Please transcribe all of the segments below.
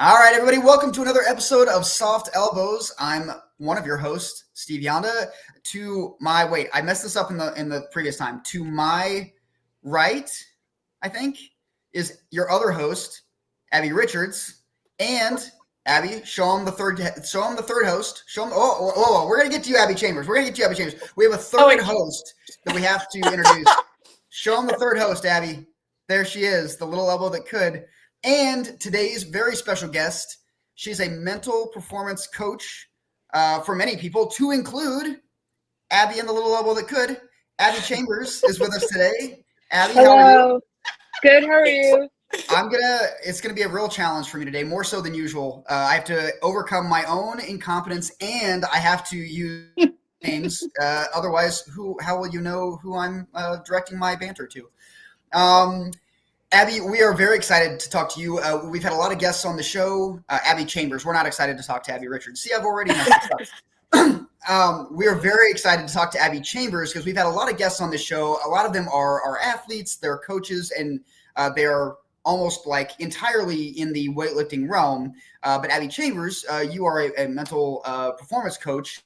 All right, everybody, welcome to another episode of Soft Elbows. I'm one of your hosts, Steve Yonda. I messed this up in the previous time. To my right, I think, is your other host, Abby Richards, and Abby, show him the third host. Show him. We're gonna get to you, Abby Chambers. We have a third host that we have to introduce. Show him the third host, Abby. There she is, the little elbow that could. And today's very special guest, she's a mental performance coach for many people, to include Abby and the little elbow that could. Abby Chambers is with us today. Abby, Hello. How are you? Good, how are you? It's gonna be a real challenge for me today, more so than usual. I have to overcome my own incompetence, and I have to use names. Otherwise, how will you know who I'm directing my banter to? Abby, we are very excited to talk to you. We've had a lot of guests on the show. Abby Chambers, we're not excited to talk to Abby Richards. See, I've already messed this up. We are very excited to talk to Abby Chambers because we've had a lot of guests on the show. A lot of them are athletes, they're coaches, and they're almost like entirely in the weightlifting realm. But Abby Chambers, you are a mental performance coach.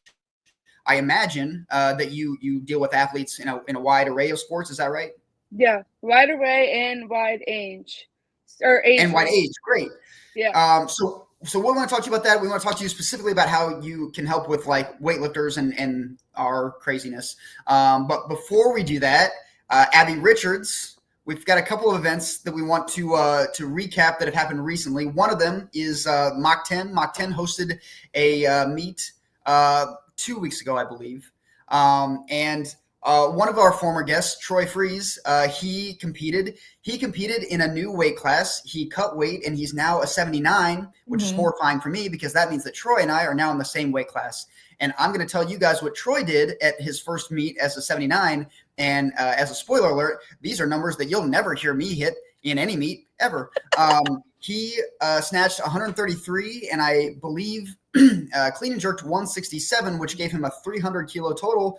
I imagine that you deal with athletes in a wide array of sports. Is that right? Yeah, wide array and wide age. And wide age, great. Yeah. So we want to talk to you about that. We want to talk to you specifically about how you can help with like weightlifters and our craziness. But before we do that, Abby Richards, we've got a couple of events that we want to recap that have happened recently. One of them is Mach 10. Mach 10 hosted a meet 2 weeks ago, I believe. And one of our former guests, Troy Freeze, he competed in a new weight class. He cut weight, and he's now a 79, which is horrifying for me because that means that Troy and I are now in the same weight class. And I'm going to tell you guys what Troy did at his first meet as a 79. And as a spoiler alert, these are numbers that you'll never hear me hit in any meet ever. He snatched 133, and I believe clean and jerked 167, which gave him a 300 kilo total.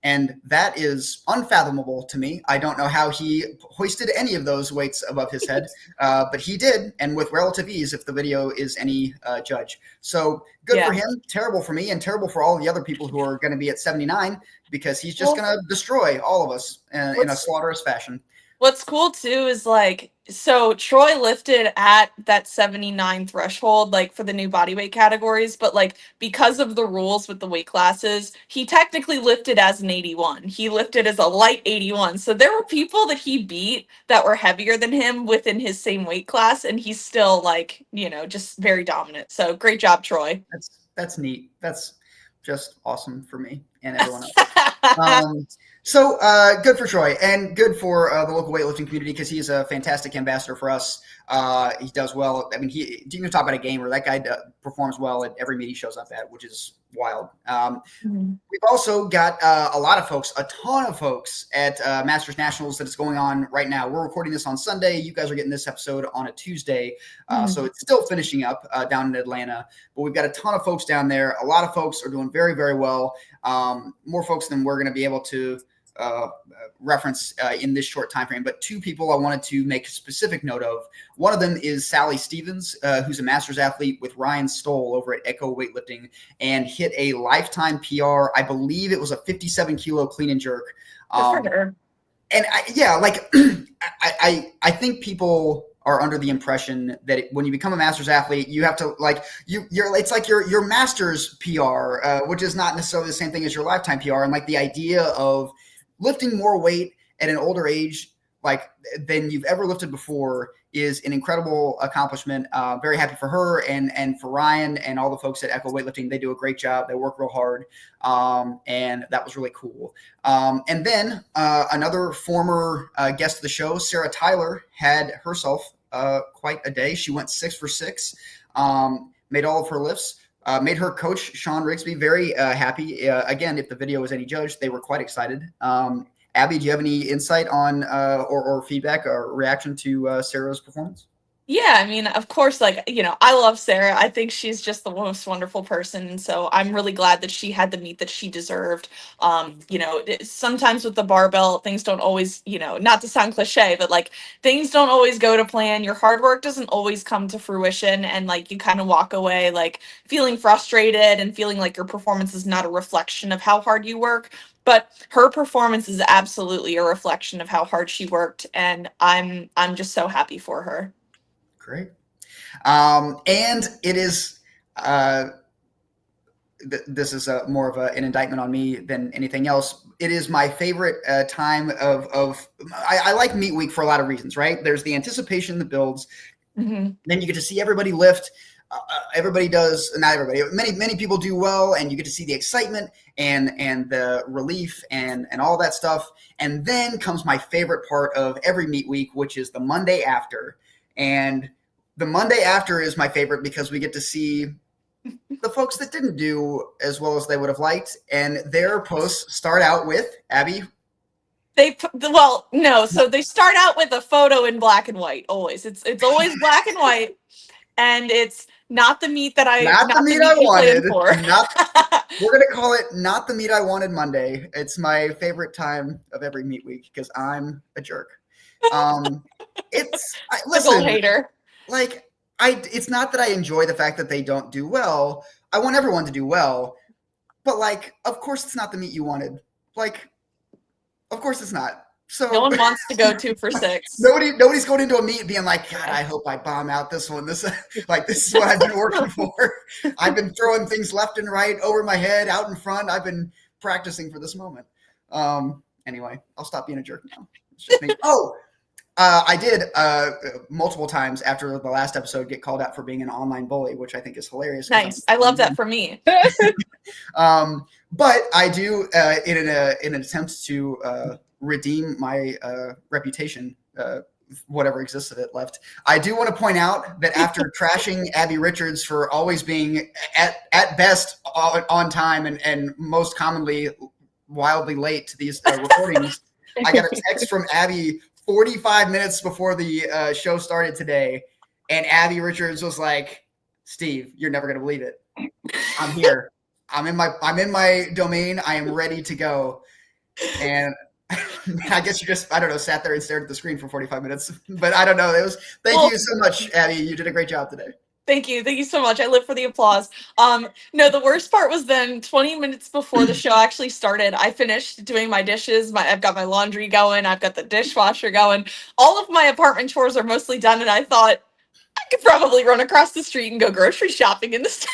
And that is unfathomable to me. I don't know how he hoisted any of those weights above his head, but he did, and with relative ease, if the video is any judge. So good for him, terrible for me, and terrible for all the other people who are going to be at 79, because he's just going to destroy all of us in a slaughterous fashion. What's cool too is so Troy lifted at that 79 threshold, for the new bodyweight categories, but because of the rules with the weight classes, he technically lifted as an 81. He lifted as a light 81. So there were people that he beat that were heavier than him within his same weight class, and he's still just very dominant. So great job, Troy. That's neat. That's just awesome for me and everyone else. So good for Troy, and good for the local weightlifting community, because he's a fantastic ambassador for us. He does well. I mean, you can talk about a gamer. That guy performs well at every meet he shows up at, which is wild. We've also got a ton of folks at Masters Nationals that is going on right now. We're recording this on Sunday. You guys are getting this episode on a Tuesday. So it's still finishing up down in Atlanta. But we've got a ton of folks down there. A lot of folks are doing very, very well. More folks than we're going to be able to reference in this short time frame, but two people I wanted to make a specific note of. One of them is Sally Stevens, who's a master's athlete with Ryan Stoll over at Echo Weightlifting, and hit a lifetime PR. I believe it was a 57 kilo clean and jerk. Good for her. And I think people are under the impression that when you become a master's athlete, you have to it's like your master's PR, which is not necessarily the same thing as your lifetime PR. And the idea of lifting more weight at an older age, than you've ever lifted before, is an incredible accomplishment. Very happy for her and for Ryan and all the folks at Echo Weightlifting. They do a great job. They work real hard. And that was really cool. And then another former guest of the show, Sarah Tyler, had herself quite a day. She went 6 for 6, made all of her lifts. Made her coach, Sean Rigsby, very happy. Again, if the video was any judge, they were quite excited. Abby, do you have any insight on or feedback or reaction to Sarah's performance? Yeah, I mean, of course, like, I love Sarah. I think she's just the most wonderful person. And so I'm really glad that she had the meat that she deserved. Sometimes with the barbell, things don't always, not to sound cliche, but like things don't always go to plan. Your hard work doesn't always come to fruition. And like you kind of walk away like feeling frustrated and feeling like your performance is not a reflection of how hard you work. But her performance is absolutely a reflection of how hard she worked. And I'm just so happy for her. Great. And it is, this is more of an indictment on me than anything else. It is my favorite time I like meet week for a lot of reasons, right? There's the anticipation that builds. Mm-hmm. Then you get to see everybody lift. Everybody does, not everybody, many people do well, and you get to see the excitement and the relief and all that stuff. And then comes my favorite part of every meet week, which is the Monday after. And the Monday after is my favorite because we get to see the folks that didn't do as well as they would have liked, and their posts start out with Abby. No, so they start out with a photo in black and white. Always, it's always black and white, and it's not the meat that Not the meat I you wanted. planned for. We're gonna call it not the meat I wanted Monday. It's my favorite time of every meet week because I'm a jerk. Listen, hater. Like it's not that I enjoy the fact that they don't do well. I want everyone to do well, but like, of course, it's not the meat you wanted. Like, of course, it's not. So no one wants to go 2 for 6. Nobody's going into a meet being like, God, I hope I bomb out this one. This is what I've been working for. I've been throwing things left and right, over my head, out in front. I've been practicing for this moment. Anyway, I'll stop being a jerk now. It's just me. I did multiple times after the last episode get called out for being an online bully, which I think is hilarious. Nice. I love that for me. But I do, in an attempt to redeem my reputation, whatever exists of it left, I do want to point out that after trashing Abby Richards for always being at best on time and most commonly wildly late to these recordings, I got a text from Abby 45 minutes before the show started today, and Abby Richards was like, "Steve, you're never gonna believe it. I'm here. I'm in my domain. I am ready to go." And I guess you just, I don't know, sat there and stared at the screen for 45 minutes. But I don't know. Thank you so much, Abby. You did a great job today. Thank you. Thank you so much. I live for the applause. No, the worst part was then 20 minutes before the show actually started, I finished doing my dishes. I've got my laundry going. I've got the dishwasher going. All of my apartment chores are mostly done. And I thought I could probably run across the street and go grocery shopping in this time.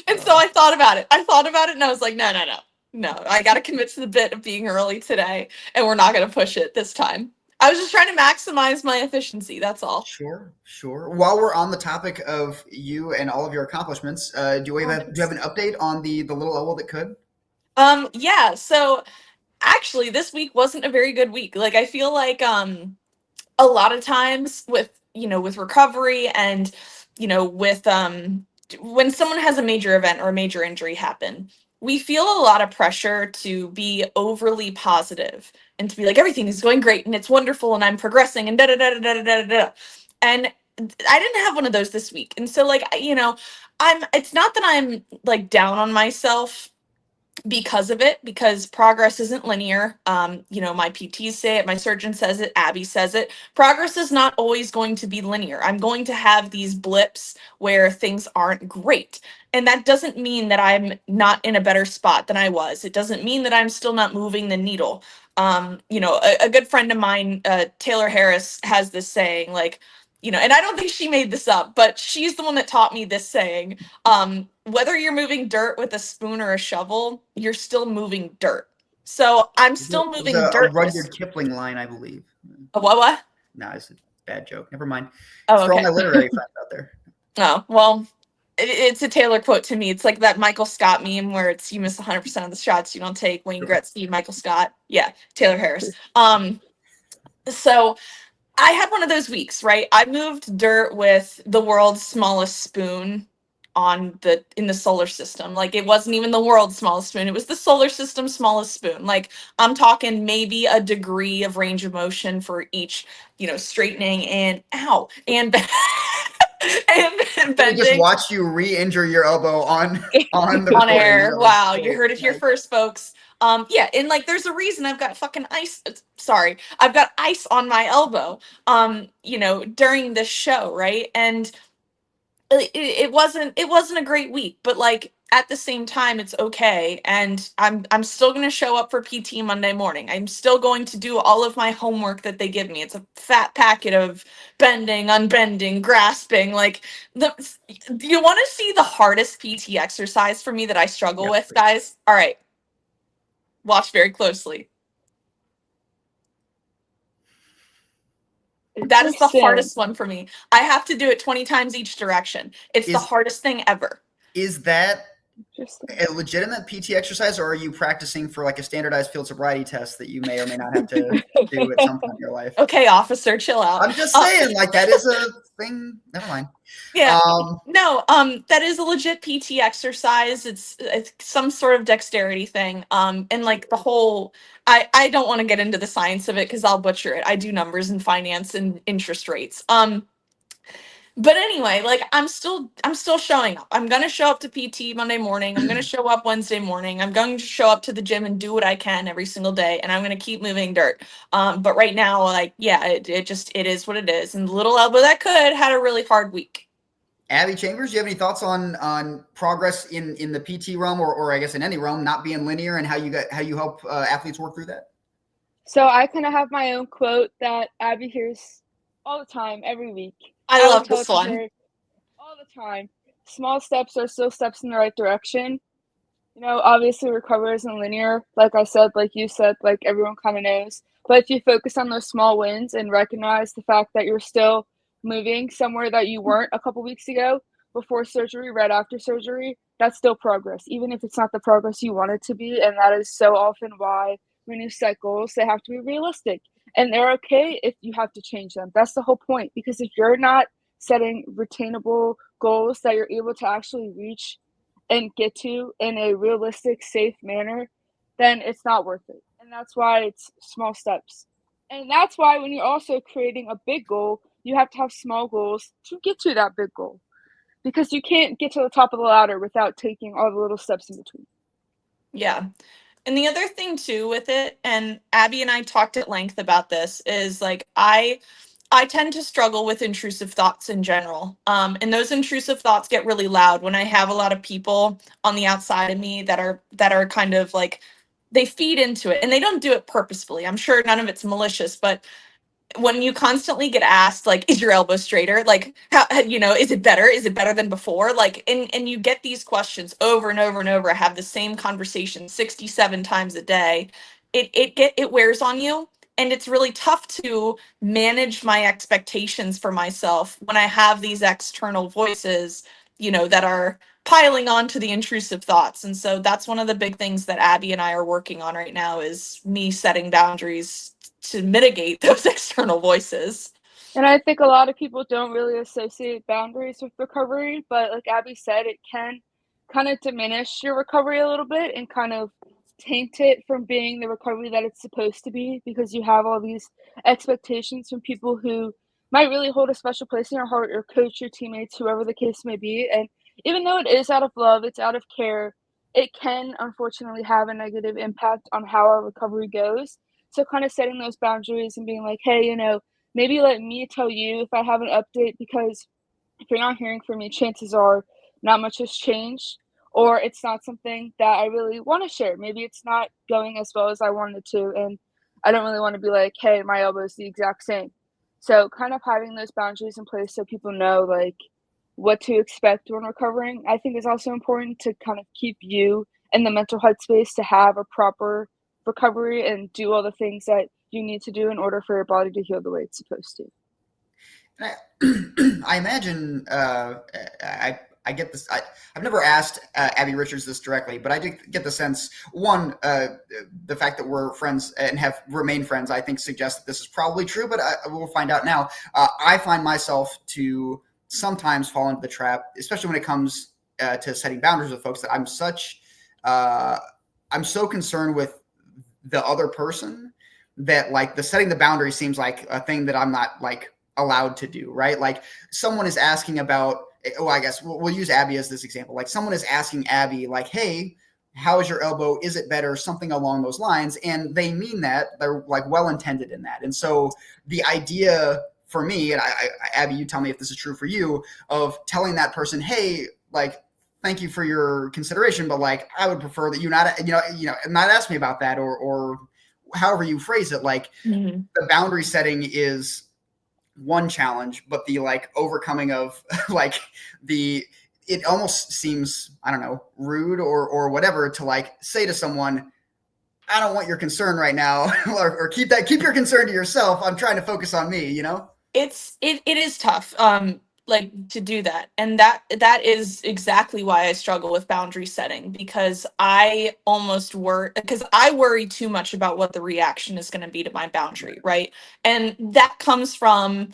And so I thought about it. And I was like, no. I got to commit to the bit of being early today. And we're not going to push it this time. I was just trying to maximize my efficiency. That's all. Sure. While we're on the topic of you and all of your accomplishments, do you have an update on the little owl that could? Yeah. So actually, this week wasn't a very good week. Like I feel like a lot of times with recovery and with when someone has a major event or a major injury happen, we feel a lot of pressure to be overly positive and to be like, everything is going great and it's wonderful and I'm progressing and da da da da da da da. And I didn't have one of those this week. And so like, it's not that I'm like down on myself because of it, because progress isn't linear. My PTs say it, my surgeon says it, Abby says it. Progress is not always going to be linear. I'm going to have these blips where things aren't great. And that doesn't mean that I'm not in a better spot than I was. It doesn't mean that I'm still not moving the needle. A good friend of mine, Taylor Harris, has this saying, like, and I don't think she made this up, but she's the one that taught me this saying, whether you're moving dirt with a spoon or a shovel, you're still moving dirt. So I'm still moving dirt. A Rudyard Kipling line, I believe. A what? No, it's a bad joke. Never mind. Oh, for okay. all my literary friends out there. Oh, well, it's a Taylor quote to me. It's like that Michael Scott meme where it's, you miss 100% of the shots you don't take. Wayne Gretzky, Michael Scott. Yeah, Taylor Harris. So I had one of those weeks, right? I moved dirt with the world's smallest spoon in the solar system. Like, it wasn't even the world's smallest spoon. It was the solar system's smallest spoon. Like, I'm talking maybe a degree of range of motion for each, straightening and and We just bending watch you re-injure your elbow on the on recording. air. That was Wow, you great. heard it here Nice. first, folks. Yeah, and like, there's a reason I've got fucking ice. Sorry, I've got ice on my elbow. During this show, right? And it wasn't a great week, but like, at the same time, it's okay, and I'm still going to show up for PT Monday morning. I'm still going to do all of my homework that they give me. It's a fat packet of bending, unbending, grasping. Like, the do you want to see the hardest PT exercise for me that I struggle Yes, with, please. guys? All right, watch very closely. That is the Interesting. hardest one for me. I have to do it 20 times each direction. It's the Is- hardest thing ever. Is that Interesting. a legitimate PT exercise, or are you practicing for like a standardized field sobriety test that you may or may not have to do at some point in your life? Okay, officer, chill out. I'm just saying, like, that is a thing. Never mind. Yeah. No, that is a legit PT exercise. It's some sort of dexterity thing. And like, the whole, I don't want to get into the science of it because I'll butcher it. I do numbers and finance and interest rates. But anyway, like, I'm still showing up. I'm gonna show up to PT Monday morning. I'm gonna show up Wednesday morning. I'm going to show up to the gym and do what I can every single day, and I'm gonna keep moving dirt. But right now, like, yeah, it is what it is. And the little elbow that could had a really hard week. Abby Chambers, do you have any thoughts on progress in the PT realm, or I guess in any realm, not being linear, and how you help athletes work through that? So I kind of have my own quote that Abby hears all the time, every week. I will love tell this it to one. her all the time. Small steps are still steps in the right direction. Obviously recovery isn't linear, like I said, like you said, like everyone kind of knows. But if you focus on those small wins and recognize the fact that you're still moving somewhere that you weren't a couple weeks ago, before surgery, right after surgery, that's still progress, even if it's not the progress you want it to be. And that is so often why when you set goals, they have to be realistic. And they're okay if you have to change them. That's the whole point. Because if you're not setting retainable goals that you're able to actually reach and get to in a realistic, safe manner, then it's not worth it. And that's why it's small steps. And that's why when you're also creating a big goal, you have to have small goals to get to that big goal. Because you can't get to the top of the ladder without taking all the little steps in between. Yeah. And the other thing too with it, and Abby and I talked at length about this, is like, I tend to struggle with intrusive thoughts in general. And those intrusive thoughts get really loud when I have a lot of people on the outside of me that are kind of like, they feed into it, and they don't do it purposefully. I'm sure none of it's malicious, but when you constantly get asked, like, is your elbow straighter, like, how, is it better than before, like, and you get these questions over and over and over. I have the same conversation 67 times a day. It wears on you, and it's really tough to manage my expectations for myself when I have these external voices, that are piling on to the intrusive thoughts. And so that's one of the big things that Abby and I are working on right now, is me setting boundaries to mitigate those external voices. And I think a lot of people don't really associate boundaries with recovery, but like Abby said, it can kind of diminish your recovery a little bit and kind of taint it from being the recovery that it's supposed to be, because you have all these expectations from people who might really hold a special place in your heart, your coach, your teammates, whoever the case may be. And even though it is out of love, it's out of care, it can unfortunately have a negative impact on how our recovery goes. So kind of setting those boundaries and being like, hey, maybe let me tell you if I have an update, because if you're not hearing from me, chances are not much has changed, or it's not something that I really want to share. Maybe it's not going as well as I wanted to, and I don't really want to be like, hey, my elbow is the exact same. So kind of having those boundaries in place so people know like what to expect when recovering, I think is also important to kind of keep you in the mental headspace to have a proper recovery and do all the things that you need to do in order for your body to heal the way it's supposed to. I imagine I get this. I've never asked Abby Richards this directly, but I do get the sense, one, the fact that we're friends and have remained friends, I think suggests that this is probably true, but we'll find out now. I find myself to sometimes fall into the trap, especially when it comes to setting boundaries with folks that I'm so concerned with the other person that like the setting the boundary seems like a thing that I'm not like allowed to do, right? Like someone is asking about, I guess we'll use Abby as this example. Like someone is asking Abby like, hey, how is your elbow? Is it better? Something along those lines. And they mean that. They're like well-intended in that. And so the idea for me, and Abby, you tell me if this is true for you, of telling that person, hey, like, thank you for your consideration, but like, I would prefer that you not ask me about that, or however you phrase it. Like Mm-hmm. the boundary setting is one challenge, but the like overcoming of like it almost seems, I don't know, rude or whatever to like say to someone, I don't want your concern right now, or keep your concern to yourself. I'm trying to focus on me, you know? It is tough like to do that, and that is exactly why I struggle with boundary setting, because I worry too much about what the reaction is going to be to my boundary, right? And that comes from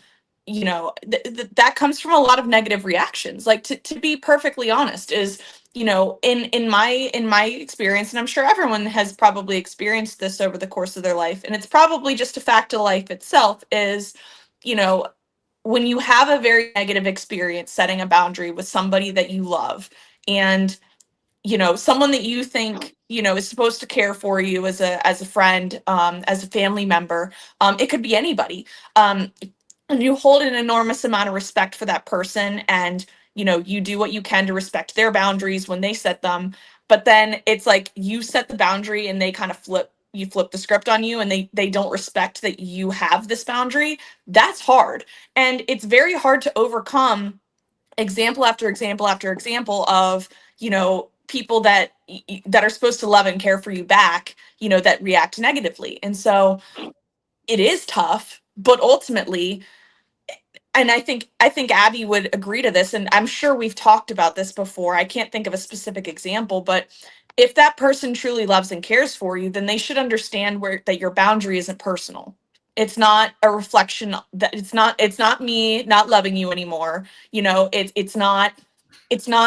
that comes from a lot of negative reactions. Like to be perfectly honest is, in my experience, and I'm sure everyone has probably experienced this over the course of their life, and it's probably just a fact of life itself, is you know, when you have a very negative experience setting a boundary with somebody that you love, and someone that you think is supposed to care for you as a friend, as a family member, it could be anybody, and you hold an enormous amount of respect for that person, and you do what you can to respect their boundaries when they set them, but then it's like you set the boundary and they kind of flip the script on you, and they don't respect that you have this boundary. That's hard, and it's very hard to overcome example after example after example of people that are supposed to love and care for you back, that react negatively. And so it is tough, but ultimately, and I think Abby would agree to this, and I'm sure we've talked about this before. I can't think of a specific example, but if that person truly loves and cares for you, then they should understand that your boundary isn't personal. It's not a reflection, that it's not me not loving you anymore. It's not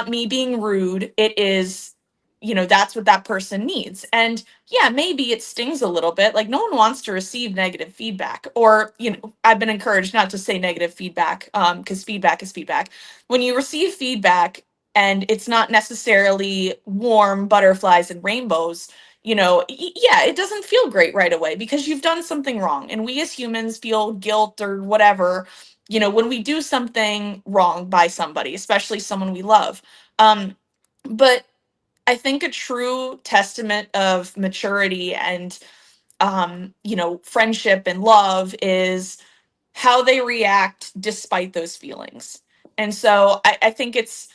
me being rude. It is, that's what that person needs. And yeah, maybe it stings a little bit. Like, no one wants to receive negative feedback, or, I've been encouraged not to say negative feedback, because feedback is feedback. When you receive feedback and it's not necessarily warm butterflies and rainbows, yeah, it doesn't feel great right away because you've done something wrong. And we as humans feel guilt or whatever, when we do something wrong by somebody, especially someone we love. But I think a true testament of maturity and friendship and love is how they react despite those feelings. And so I think it's,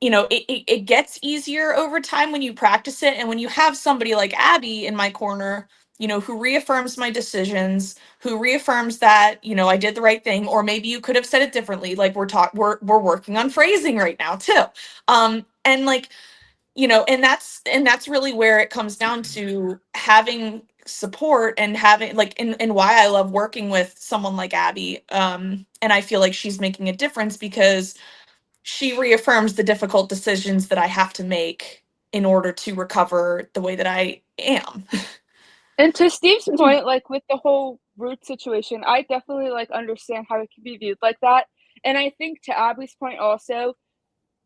it gets easier over time when you practice it. And when you have somebody like Abby in my corner, who reaffirms my decisions, who reaffirms that, I did the right thing, or maybe you could have said it differently. Like we're working on phrasing right now too. And like, and that's really where it comes down to having support, and having like, and why I love working with someone like Abby. And I feel like she's making a difference because she reaffirms the difficult decisions that I have to make in order to recover the way that I am. And to Steve's point, like with the whole root situation, I definitely like understand how it can be viewed like that. And I think to Abby's point also,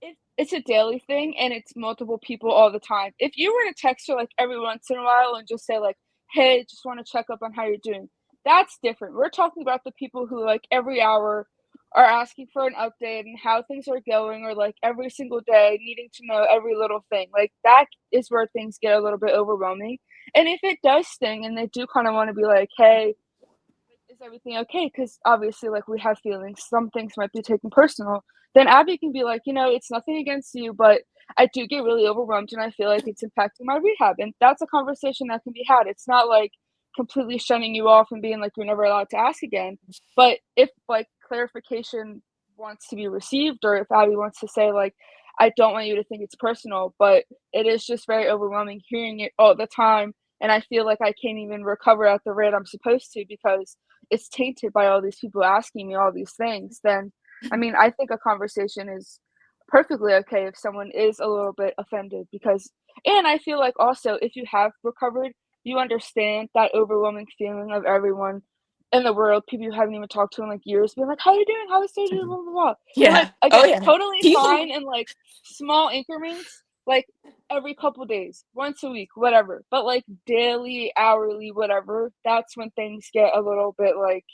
if it's a daily thing and it's multiple people all the time. If you were to text her like every once in a while and just say like, "Hey, just want to check up on how you're doing," that's different. We're talking about the people who like every hour are asking for an update and how things are going, or like every single day needing to know every little thing. Like that is where things get a little bit overwhelming. And if it does sting and they do kind of want to be like, "Hey, is everything okay?" Because obviously, like, we have feelings. Some things might be taken personal. Then Abby can be like, "It's nothing against you, but I do get really overwhelmed and I feel like it's impacting my rehab." And that's a conversation that can be had. It's not like completely shutting you off and being like you're never allowed to ask again. But if like clarification wants to be received, or if Abby wants to say like, "I don't want you to think it's personal, but it is just very overwhelming hearing it all the time, and I feel like I can't even recover at the rate I'm supposed to because it's tainted by all these people asking me all these things," then I mean, I think a conversation is perfectly okay if someone is a little bit offended because and I feel like also if you have recovered, you understand that overwhelming feeling of everyone in the world, people you haven't even talked to in like years, being like, "How you doing? How is surgery?" Blah blah blah. And like Yeah. Oh again, yeah. totally People. fine in like small increments, like every couple days, once a week, whatever. But like daily, hourly, whatever, that's when things get a little bit like,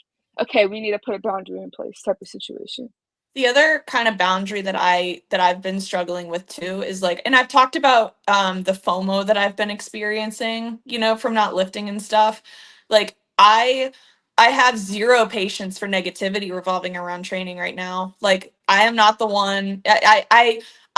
okay, we need to put a boundary in place type of situation. The other kind of boundary that I've been struggling with too is like, and I've talked about the FOMO that I've been experiencing, you know, from not lifting and stuff. Like I have zero patience for negativity revolving around training right now. Like I am not the one.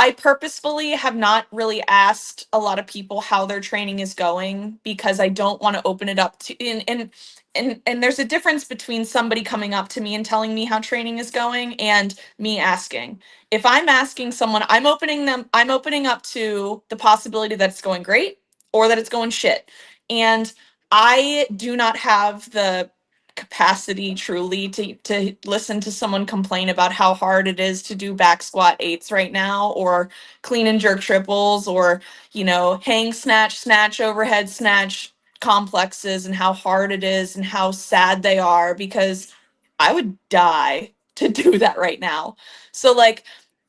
I purposefully have not really asked a lot of people how their training is going because I don't want to open it up to and there's a difference between somebody coming up to me and telling me how training is going and me asking. If I'm asking someone, I'm opening up to the possibility that it's going great or that it's going shit. And I do not have the capacity truly to listen to someone complain about how hard it is to do back squat eights right now or clean and jerk triples or, you know, hang snatch overhead snatch complexes and how hard it is and how sad they are because I would die to do that right now. So like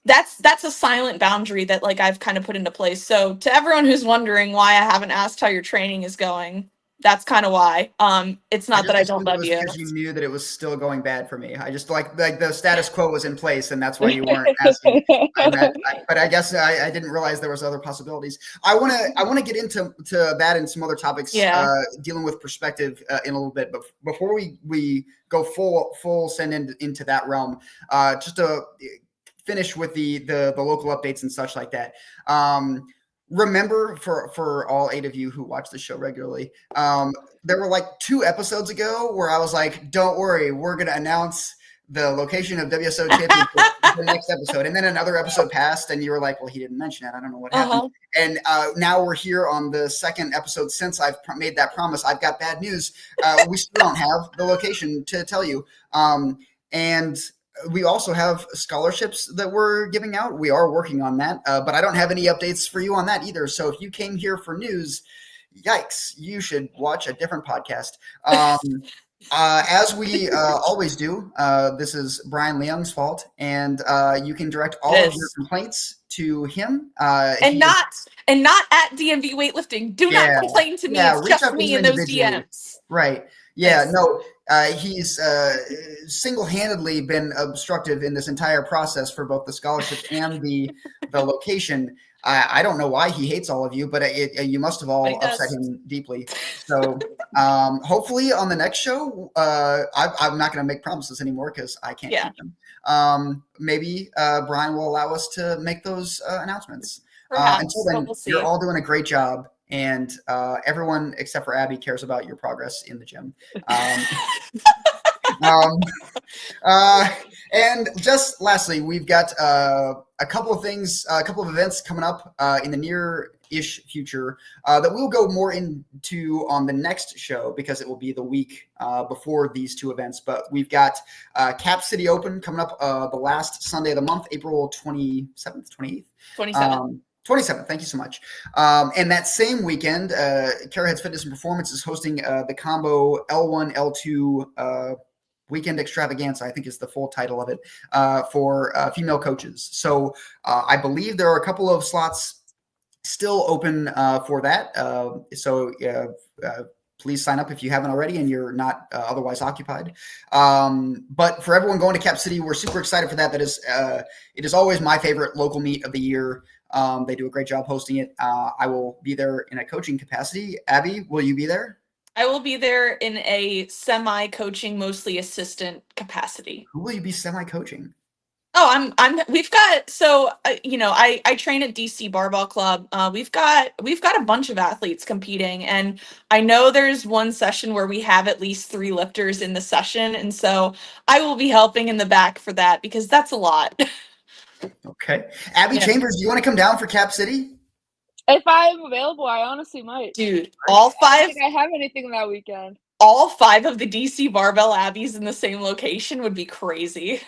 that's a silent boundary that like I've kind of put into place. So to everyone who's wondering why I haven't asked how your training is going, that's kind of why. It's I not that just I don't assumed it love was you. because you knew that it was still going bad for me. I just like the status quo was in place, and that's why you weren't asking. But I guess I didn't realize there was other possibilities. I want to get into that and some other topics Yeah. dealing with perspective in a little bit. But before we go full send into that realm, just to finish with the local updates and such like that. Remember for all 8 of you who watch the show regularly, there were like 2 episodes ago where I was like, don't worry, we're going to announce the location of WSO Championship the next episode. And then another episode passed and you were like, well, he didn't mention it. I don't know what happened. And now we're here on the 2nd episode since I've made that promise. I've got bad news. We still don't have the location to tell you. And we also have scholarships that we're giving out. We are working on that, but I don't have any updates for you on that either. So if you came here for news, yikes, you should watch a different podcast. As we always do, this is Brian Leung's fault, and you can direct all of your complaints to him. And not at DMV weightlifting. Do not complain to me. It's just me in those DMs. Right. Yeah, yes. No, he's single-handedly been obstructive in this entire process for both the scholarships and the location. I don't know why he hates all of you, but you must have all upset him deeply. So hopefully on the next show, I'm not going to make promises anymore because I can't keep them. Maybe Brian will allow us to make those announcements. Until then, you're all doing a great job. And everyone except for Abby cares about your progress in the gym. And just lastly, we've got a couple of things, a couple of events coming up in the near-ish future that we'll go more into on the next show because it will be the week before these 2 events. But we've got Cap City Open coming up the last Sunday of the month, April 27th, 28th? 27th. 27th. Thank you so much. And that same weekend, Carrierheads Fitness and Performance is hosting the combo L1, L2 weekend extravaganza, I think is the full title of it, for female coaches. So I believe there are a couple of slots still open for that. So please sign up if you haven't already and you're not otherwise occupied. But for everyone going to Cap City, we're super excited for that. That is, it is always my favorite local meet of the year. They do a great job hosting it. I will be there in a coaching capacity. Abby, will you be there? I will be there in a semi-coaching, mostly assistant capacity. Who will you be semi-coaching? Oh, we've got, so, you know, I train at DC Barbell Club. We've got a bunch of athletes competing, and I know there's one session where we have at least 3 lifters in the session. And so I will be helping in the back for that because that's a lot. Okay. Abby Chambers, do you want to come down for Cap City? If I'm available, I honestly might. Dude, all 5. I don't think I have anything that weekend. all 5 of the DC barbell Abbeys in the same location would be crazy.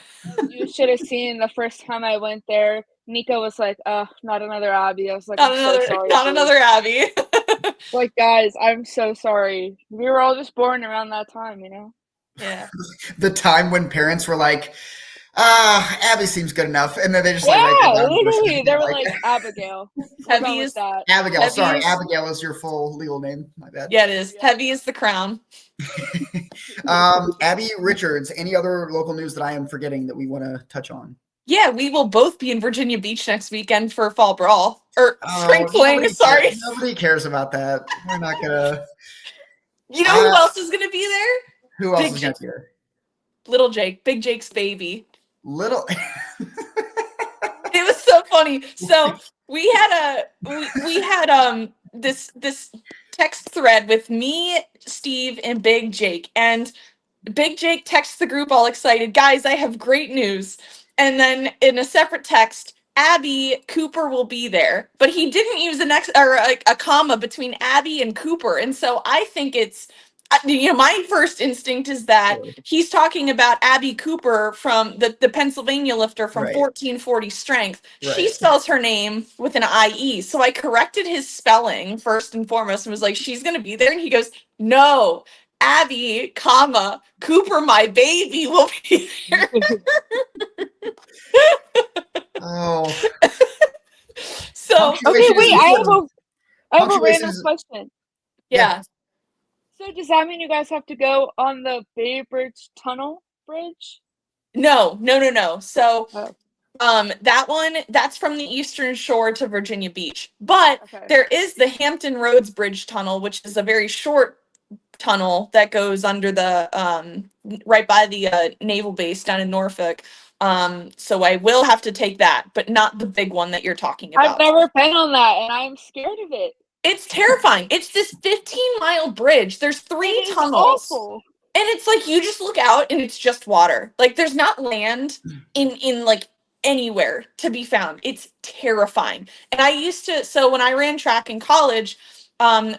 You should have seen the first time I went there. Nico was like, not another Abbey. I was like, Not I'm another, so sorry. not dude. another Abbey. Like, guys, I'm so sorry. We were all just born around that time, you know? Yeah. The time when parents were like, Abby seems good enough. And then they just like, write that Yeah, down. literally. They were like, Abigail. We're Heavy going with is- that. Abigail, sorry. Heavy is- Abigail is your full legal name. My bad. Yeah, it is. Yeah. Heavy is the crown. Abby Richards, any other local news that I am forgetting that we want to touch on? Yeah, we will both be in Virginia Beach next weekend for Fall Brawl. Or Spring Fling, nobody sorry. cares- nobody cares about that. We're not gonna. You know who else is going to be there? Who else Big is gonna be there? Little Jake. Big Jake's baby. Little. It was so funny. So we had this text thread with me, Steve, and Big Jake. And Big Jake texts the group all excited, guys, I have great news. And then in a separate text, Abby Cooper will be there. But he didn't use a comma between Abby and Cooper. And so I think it's my first instinct is that he's talking about Abby Cooper from the Pennsylvania lifter from Right. 1440 Strength. She Right. spells her name with an IE. So I corrected his spelling first and foremost and was like, she's going to be there. And he goes, no, Abby, comma, Cooper, my baby, will be there. Oh. So, Okay, wait, I have a Punctuation random is- question. yeah. So does that mean you guys have to go on the Bay Bridge Tunnel Bridge? No. So, Oh. that one, that's from the Eastern Shore to Virginia Beach. But Okay. there is the Hampton Roads Bridge Tunnel, which is a very short tunnel that goes under the right by the naval base down in Norfolk. So I will have to take that, but not the big one that you're talking about. I've never been on that, and I'm scared of it. It's terrifying. It's this 15-mile bridge. There's 3 It is tunnels. awful. And it's like you just look out and it's just water. Like there's not land in like anywhere to be found. It's terrifying. And I used to, so when I ran track in college,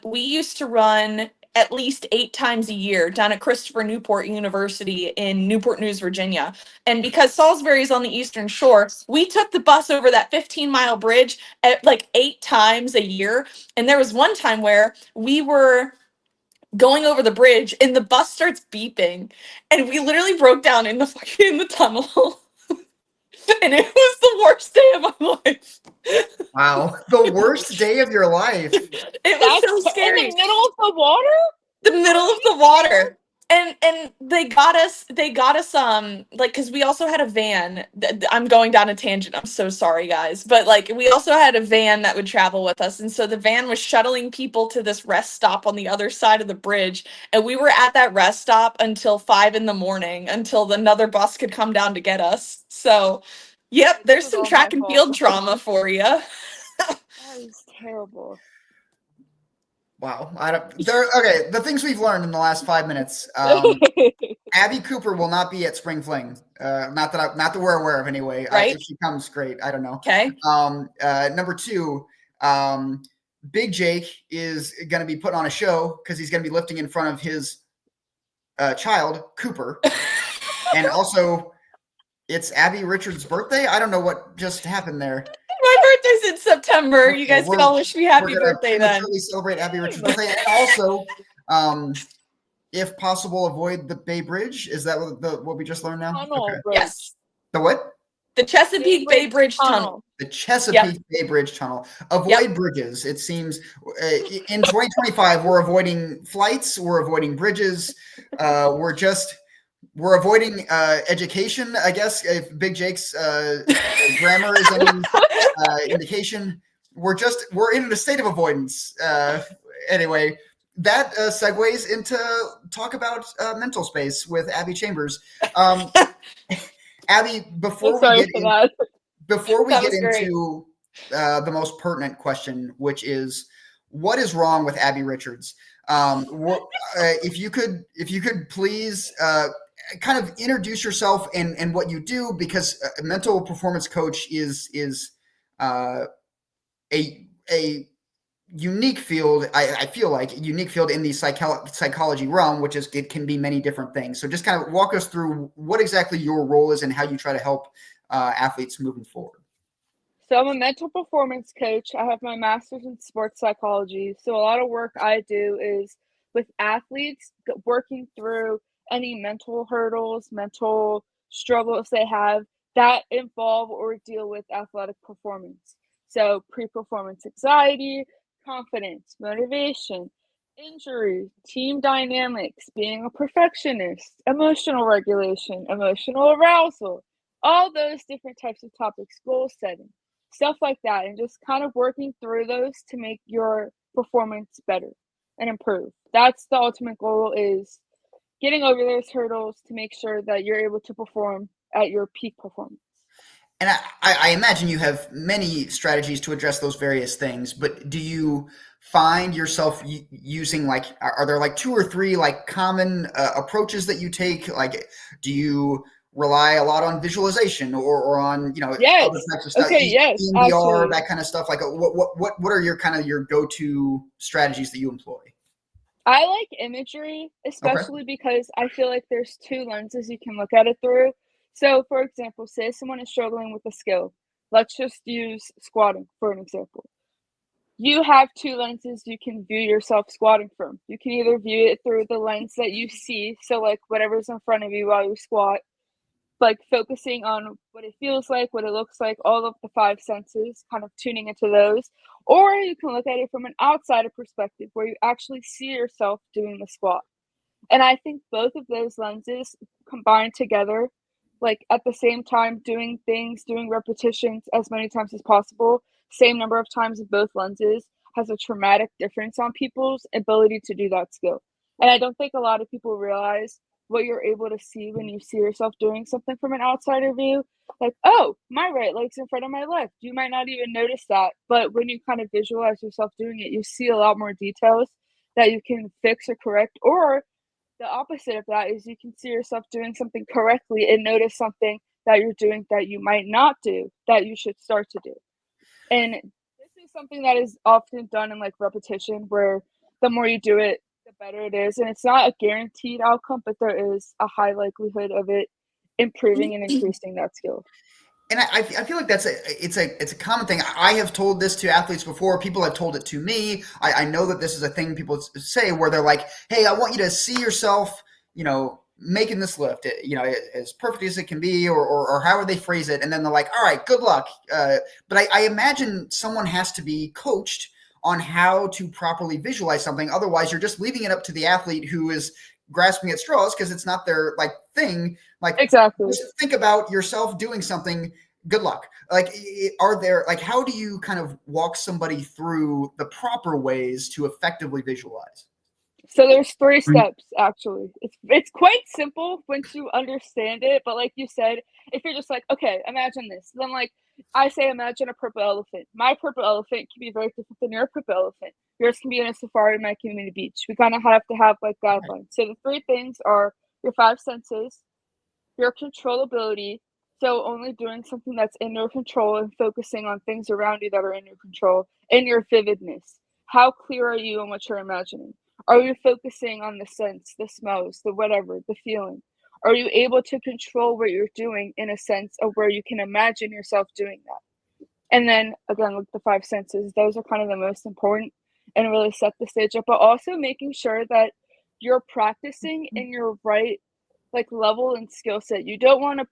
we used to run at least 8 times a year down at Christopher Newport University in Newport News, Virginia. And because Salisbury is on the Eastern Shore, we took the bus over that 15-mile bridge at like 8 times a year. And there was one time where we were going over the bridge and the bus starts beeping and we literally broke down in the tunnel. And it was the worst day of my life. Wow. The worst day of your life. It was so scary. In the middle of the water? The middle of the water. And they got us like, because we also had a van. I'm going down a tangent, I'm so sorry guys, but like we also had a van that would travel with us, and so the van was shuttling people to this rest stop on the other side of the bridge, and we were at that rest stop until 5 a.m. until another bus could come down to get us. So yep, there's This is some all track my and fault. field trauma for you. That is terrible. Wow. Okay, the things we've learned in the last 5 minutes. Abby Cooper will not be at Spring Fling. Not that we're aware of anyway. Right. If she comes, great. I don't know. Okay. Number 2, Big Jake is going to be putting on a show because he's going to be lifting in front of his child, Cooper. And also, it's Abby Richards' birthday. I don't know what just happened there. My birthday's in September. Okay, You guys can we're- all wish me happy We're gonna birthday then. prematurely celebrate Abby Richards' birthday. And also, if possible, avoid the Bay Bridge. Is that what we just learned now? Tunnel Okay. Bridge. Yes. The what? The Chesapeake Bay Bridge Tunnel. The Chesapeake Bay Bridge Tunnel. Avoid bridges. It seems in 2025 we're avoiding flights. We're avoiding bridges. We're avoiding education. I guess if Big Jake's grammar is any indication, we're in a state of avoidance. Anyway, that segues into talk about mental space with Abby Chambers. Abby, before we get that was great. into the most pertinent question, which is what is wrong with Abby Richards? If you could please kind of introduce yourself and what you do, because a mental performance coach is a unique field. I feel like unique field in the psychology realm, which is it can be many different things. So just kind of walk us through what exactly your role is and how you try to help athletes moving forward. So I'm a mental performance coach. I have my master's in sports psychology. So a lot of work I do is with athletes, working through any mental hurdles, mental struggles they have that involve or deal with athletic performance. So pre-performance anxiety, confidence, motivation, injury, team dynamics, being a perfectionist, emotional regulation, emotional arousal, all those different types of topics, goal setting, stuff like that, and just kind of working through those to make your performance better and improve. That's the ultimate goal, is getting over those hurdles to make sure that you're able to perform at your peak performance. And I imagine you have many strategies to address those various things, but do you find yourself using like, are there like 2 or 3 like common approaches that you take? Like, do you rely a lot on visualization or on, Yes. other types of stuff? Okay, yes, EMDR, actually. that kind of stuff. Like what are your kind of your go-to strategies that you employ? I like imagery, Okay. especially because I feel like there's 2 lenses you can look at it through. So, for example, say someone is struggling with a skill. Let's just use squatting for an example. You have 2 lenses you can view yourself squatting from. You can either view it through the lens that you see, so like whatever's in front of you while you squat, like focusing on what it feels like, what it looks like, all of the 5 senses, kind of tuning into those. Or you can look at it from an outsider perspective where you actually see yourself doing the squat. And I think both of those lenses combined together, like at the same time doing things, doing repetitions as many times as possible, same number of times in both lenses, has a traumatic difference on people's ability to do that skill. And I don't think a lot of people realize what you're able to see when you see yourself doing something from an outsider view. Like, oh, my right leg's in front of my left. You might not even notice that. But when you kind of visualize yourself doing it, you see a lot more details that you can fix or correct. Or the opposite of that is you can see yourself doing something correctly and notice something that you're doing that you might not do that you should start to do. And this is something that is often done in like repetition, where the more you do it, the better it is. And it's not a guaranteed outcome, but there is a high likelihood of it improving and increasing that skill. And I feel like it's a common thing. I have told this to athletes before. People have told it to me. I know that this is a thing people say where they're like, "Hey, I want you to see yourself, making this lift, as perfect as it can be," or however they phrase it. And then they're like, "All right, good luck." But I imagine someone has to be coached on how to properly visualize something. Otherwise, you're just leaving it up to the athlete who is grasping at straws because it's not their like thing. Like, Exactly. just think about yourself doing something. Good luck. Like, are there like, how do you kind of walk somebody through the proper ways to effectively visualize? So there's 3 steps actually. It's quite simple once you understand it, but like you said, if you're just like, okay, imagine this, then like I say imagine a purple elephant. My purple elephant can be very different than your purple elephant. Yours can be in a safari, mine can be in a beach. We kind of have to have like guidelines. So the 3 things are your 5 senses, your controllability, so only doing something that's in your control and focusing on things around you that are in your control, and your vividness. How clear are you on what you're imagining? Are you focusing on the sense, the smells, the whatever, the feeling? Are you able to control what you're doing in a sense of where you can imagine yourself doing that? And then again, with the 5 senses, those are kind of the most important and really set the stage up, but also making sure that you're practicing in your right like level and skill set. You don't want to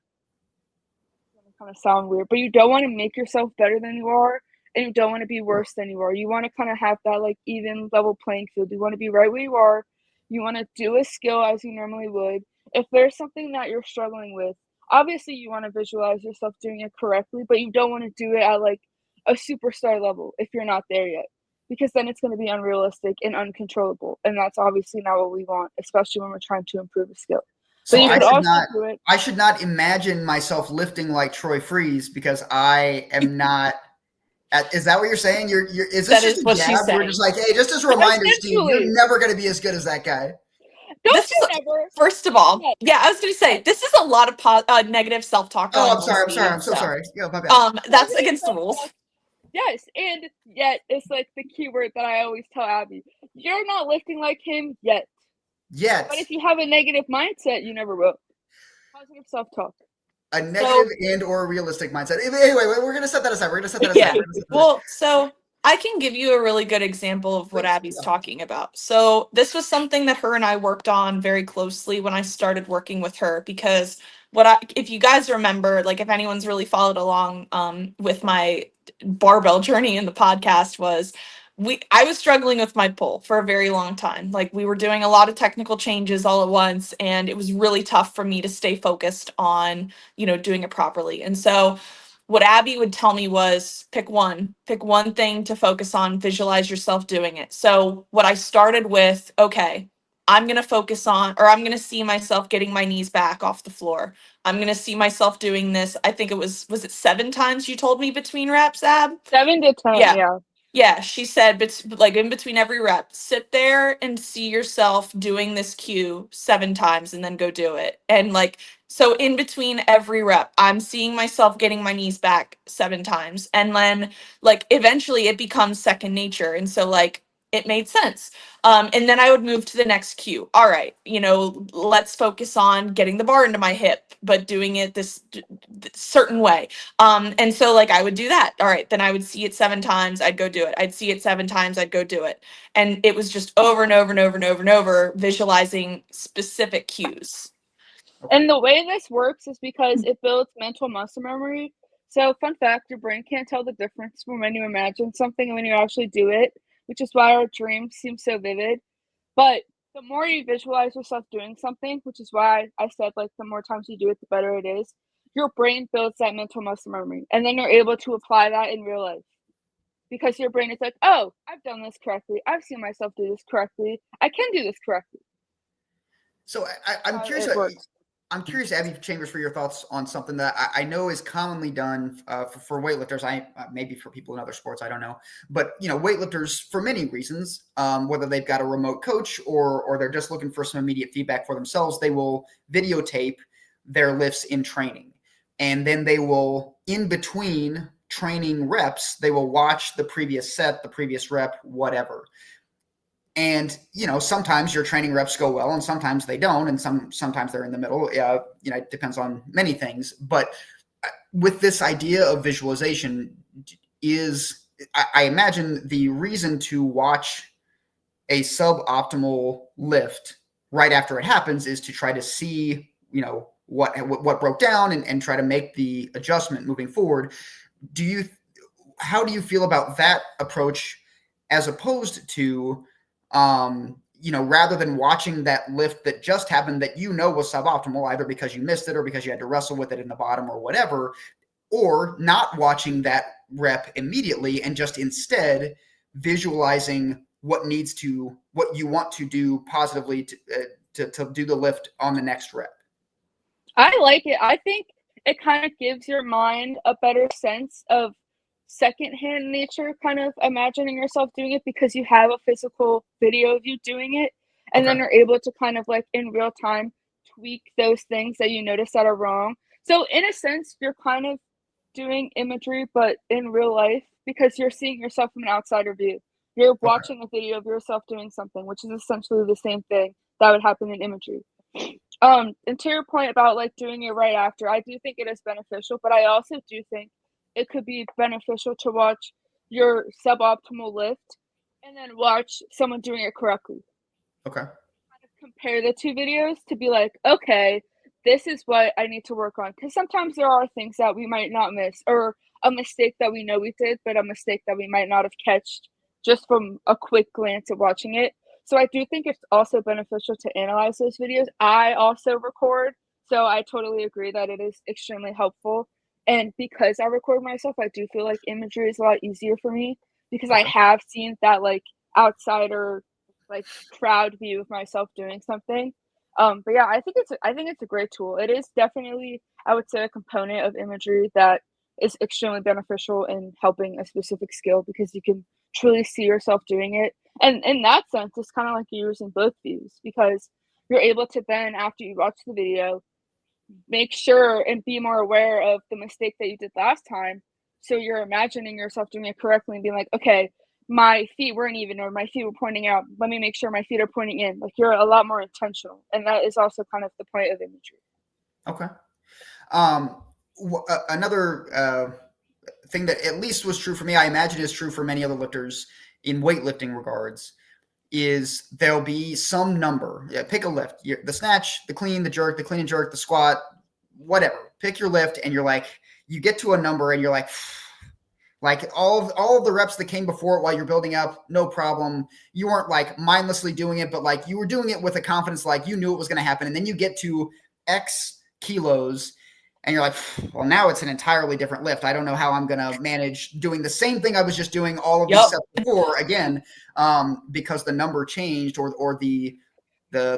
kind of sound weird, but you don't want to make yourself better than you are, and you don't want to be worse than you are. You want to kind of have that like even level playing field. You want to be right where you are. You want to do a skill as you normally would. If there's something that you're struggling with, obviously you want to visualize yourself doing it correctly, but you don't want to do it at like a superstar level if you're not there yet, because then it's going to be unrealistic and uncontrollable, and that's obviously not what we want, especially when we're trying to improve a skill. So But you could also do it. I should not imagine myself lifting like Troy Freeze because I am not. Is that what you're saying? Is this That just is a what jab? she's We're saying. just like, hey, just as a reminder, Steve, Essentially. you're never going to be as good as that guy. Don't say never. First of all, yeah, I was going to say, this is a lot of negative self-talk. Oh, going I'm sorry. on, I'm sorry. I'm so Steve, sorry. Yo, my bad. That's against the rules. Yes, and yet it's like the keyword that I always tell Abby. You're not lifting like him yet. Yet But if you have a negative mindset, you never will. Positive self-talk. a negative and or realistic mindset. Anyway, we're gonna set that aside. We're gonna set that aside. Yeah. We're gonna set that aside. Well, so I can give you a really good example of what Please, Abby's yeah. talking about. So this was something that her and I worked on very closely when I started working with her, because if you guys remember, like if anyone's really followed along with my barbell journey in the podcast, was I was struggling with my pull for a very long time. Like we were doing a lot of technical changes all at once, and it was really tough for me to stay focused on, doing it properly. And so what Abby would tell me was pick one thing to focus on, visualize yourself doing it. So what I started with, okay, I'm going to focus on, or I'm going to see myself getting my knees back off the floor. I'm going to see myself doing this. I think was it 7 times you told me between reps, Ab? 7 to 10, yeah. Yeah, she said, but like in between every rep, sit there and see yourself doing this cue 7 times and then go do it. And like, so in between every rep, I'm seeing myself getting my knees back 7 times. And then like eventually it becomes second nature. And so like it made sense. And then I would move to the next cue. All right, let's focus on getting the bar into my hip, but doing it this certain way. And so like I would do that. All right, then I would see it 7 times, I'd go do it. I'd see it 7 times, I'd go do it. And it was just over and over and over and over and over, visualizing specific cues. And the way this works is because it builds mental muscle memory. So fun fact, your brain can't tell the difference from when you imagine something and when you actually do it, which is why our dreams seem so vivid. But the more you visualize yourself doing something, which is why I said like the more times you do it, the better it is, your brain builds that mental muscle memory. And then you're able to apply that in real life. Because your brain is like, oh, I've done this correctly. I've seen myself do this correctly. I can do this correctly. So I'm curious. It works. I'm curious, Abby Chambers, for your thoughts on something that I know is commonly done for weightlifters. Maybe for people in other sports, I don't know. But weightlifters, for many reasons, whether they've got a remote coach or they're just looking for some immediate feedback for themselves, they will videotape their lifts in training, and then they will, in between training reps, they will watch the previous set, the previous rep, whatever. And sometimes your training reps go well, and sometimes they don't, and sometimes they're in the middle. It depends on many things. But with this idea of visualization, I imagine the reason to watch a suboptimal lift right after it happens is to try to see what broke down and try to make the adjustment moving forward. How do you feel about that approach as opposed to rather than watching that lift that just happened that was suboptimal, either because you missed it or because you had to wrestle with it in the bottom or whatever, or not watching that rep immediately and just instead visualizing what you want to do positively to do the lift on the next rep? I like it. I think it kind of gives your mind a better sense of secondhand nature, kind of imagining yourself doing it because you have a physical video of you doing it. And then you're able to kind of like in real time tweak those things that you notice that are wrong. So in a sense, you're kind of doing imagery, but in real life, because you're seeing yourself from an outsider view. You're watching a video of yourself doing something, which is essentially the same thing that would happen in imagery. And to your point about like doing it right after, I do think it is beneficial, but I also do think it could be beneficial to watch your suboptimal lift and then watch someone doing it correctly. Okay. Kind of compare the 2 videos to be like, okay, this is what I need to work on. Because sometimes there are things that we might not miss, or a mistake that we know we did, but a mistake that we might not have catched just from a quick glance at watching it. So I do think it's also beneficial to analyze those videos. I also record, so I totally agree that it is extremely helpful. And because I record myself, I do feel like imagery is a lot easier for me because I have seen that like outsider, like crowd view of myself doing something. But yeah, I think it's a great tool. It is definitely, I would say, a component of imagery that is extremely beneficial in helping a specific skill because you can truly see yourself doing it. And in that sense, it's kind of like you're using both views because you're able to then, after you watch the video, make sure and be more aware of the mistake that you did last time So you're imagining yourself doing it correctly and being like, okay, my feet weren't even, or my feet were pointing out. Let me make sure my feet are pointing in. Like, you're a lot more intentional. And that is also kind of the point of imagery. Okay. Another thing that at least was true for me, I imagine is true for many other lifters in weightlifting regards, is there'll be some number. Yeah, pick a lift. The snatch, the clean, the jerk, the clean and jerk, the squat, whatever. Pick your lift, and you're like, you get to a number, and you're like all of the reps that came before it while you're building up, no problem. You weren't like mindlessly doing it, but like you were doing it with a confidence, like you knew it was going to happen. And then you get to X kilos, and you're like, well, now it's an entirely different lift. I don't know how I'm going to manage doing the same thing I was just doing all of these steps before again, because the number changed or the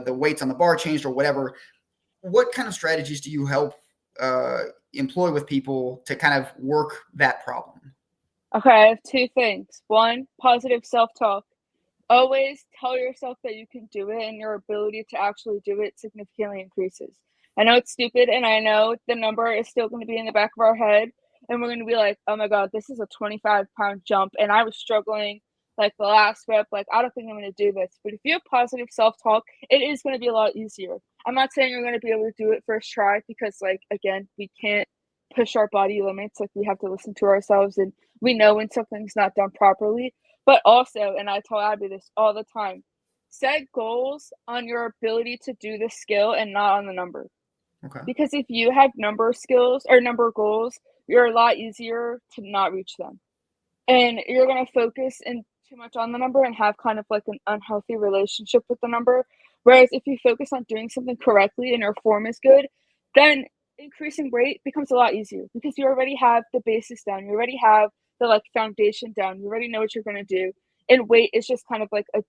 weights on the bar changed or whatever. What kind of strategies do you help employ with people to kind of work that problem? Okay, I have two things. One, positive self-talk. Always tell yourself that you can do it, and your ability to actually do it significantly increases. I know it's stupid, and I know the number is still going to be in the back of our head, and we're going to be like, oh my God, this is a 25-pound jump, and I was struggling like the last rep. Like, I don't think I'm going to do this. But if you have positive self-talk, it is going to be a lot easier. I'm not saying you're going to be able to do it first try because, like, again, we can't push our body limits. Like, we have to listen to ourselves, and we know when something's not done properly. But also, and I tell Abby this all the time, set goals on your ability to do the skill and not on the number. Okay. Because if you have number skills or number goals, you're a lot easier to not reach them. And you're going to focus in too much on the number and have kind of like an unhealthy relationship with the number. Whereas if you focus on doing something correctly and your form is good, then increasing weight becomes a lot easier because you already have the basics down. You already have the like foundation down. You already know what you're going to do. And weight is just kind of like a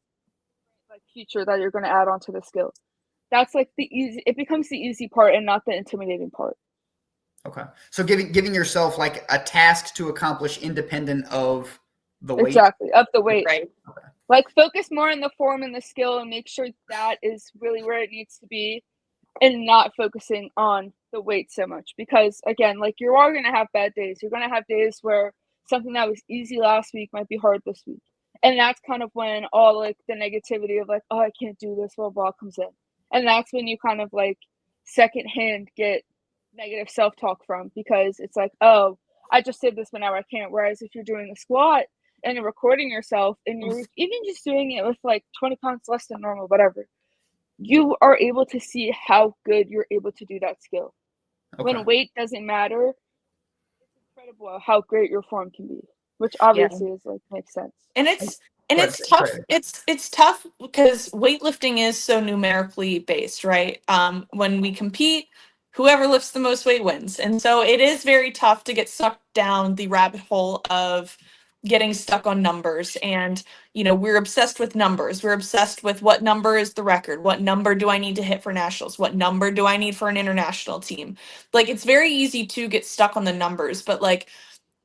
feature that you're going to add onto the skill. That's like it becomes the easy part and not the intimidating part. Okay. So giving yourself like a task to accomplish independent of the weight. Exactly. Of the weight. Right. Okay. Like, focus more on the form and the skill and make sure that is really where it needs to be and not focusing on the weight so much. Because again, like, you are going to have bad days. You're going to have days where something that was easy last week might be hard this week. And that's kind of when all like the negativity of like, oh, I can't do this, blah, blah, comes in. And that's when you kind of like secondhand get negative self-talk from, because it's like, oh, I just did this, but now I can't. Whereas if you're doing a squat and you're recording yourself and you're even just doing it with like 20 pounds less than normal, whatever, you are able to see how good you're able to do that skill. Okay. When weight doesn't matter, it's incredible how great your form can be, which obviously is like makes sense. And it's tough. It's tough because weightlifting is so numerically based, right? When we compete, whoever lifts the most weight wins. And so it is very tough to get sucked down the rabbit hole of getting stuck on numbers. And, you know, we're obsessed with numbers. We're obsessed with what number is the record? What number do I need to hit for nationals? What number do I need for an international team? Like, it's very easy to get stuck on the numbers, but like,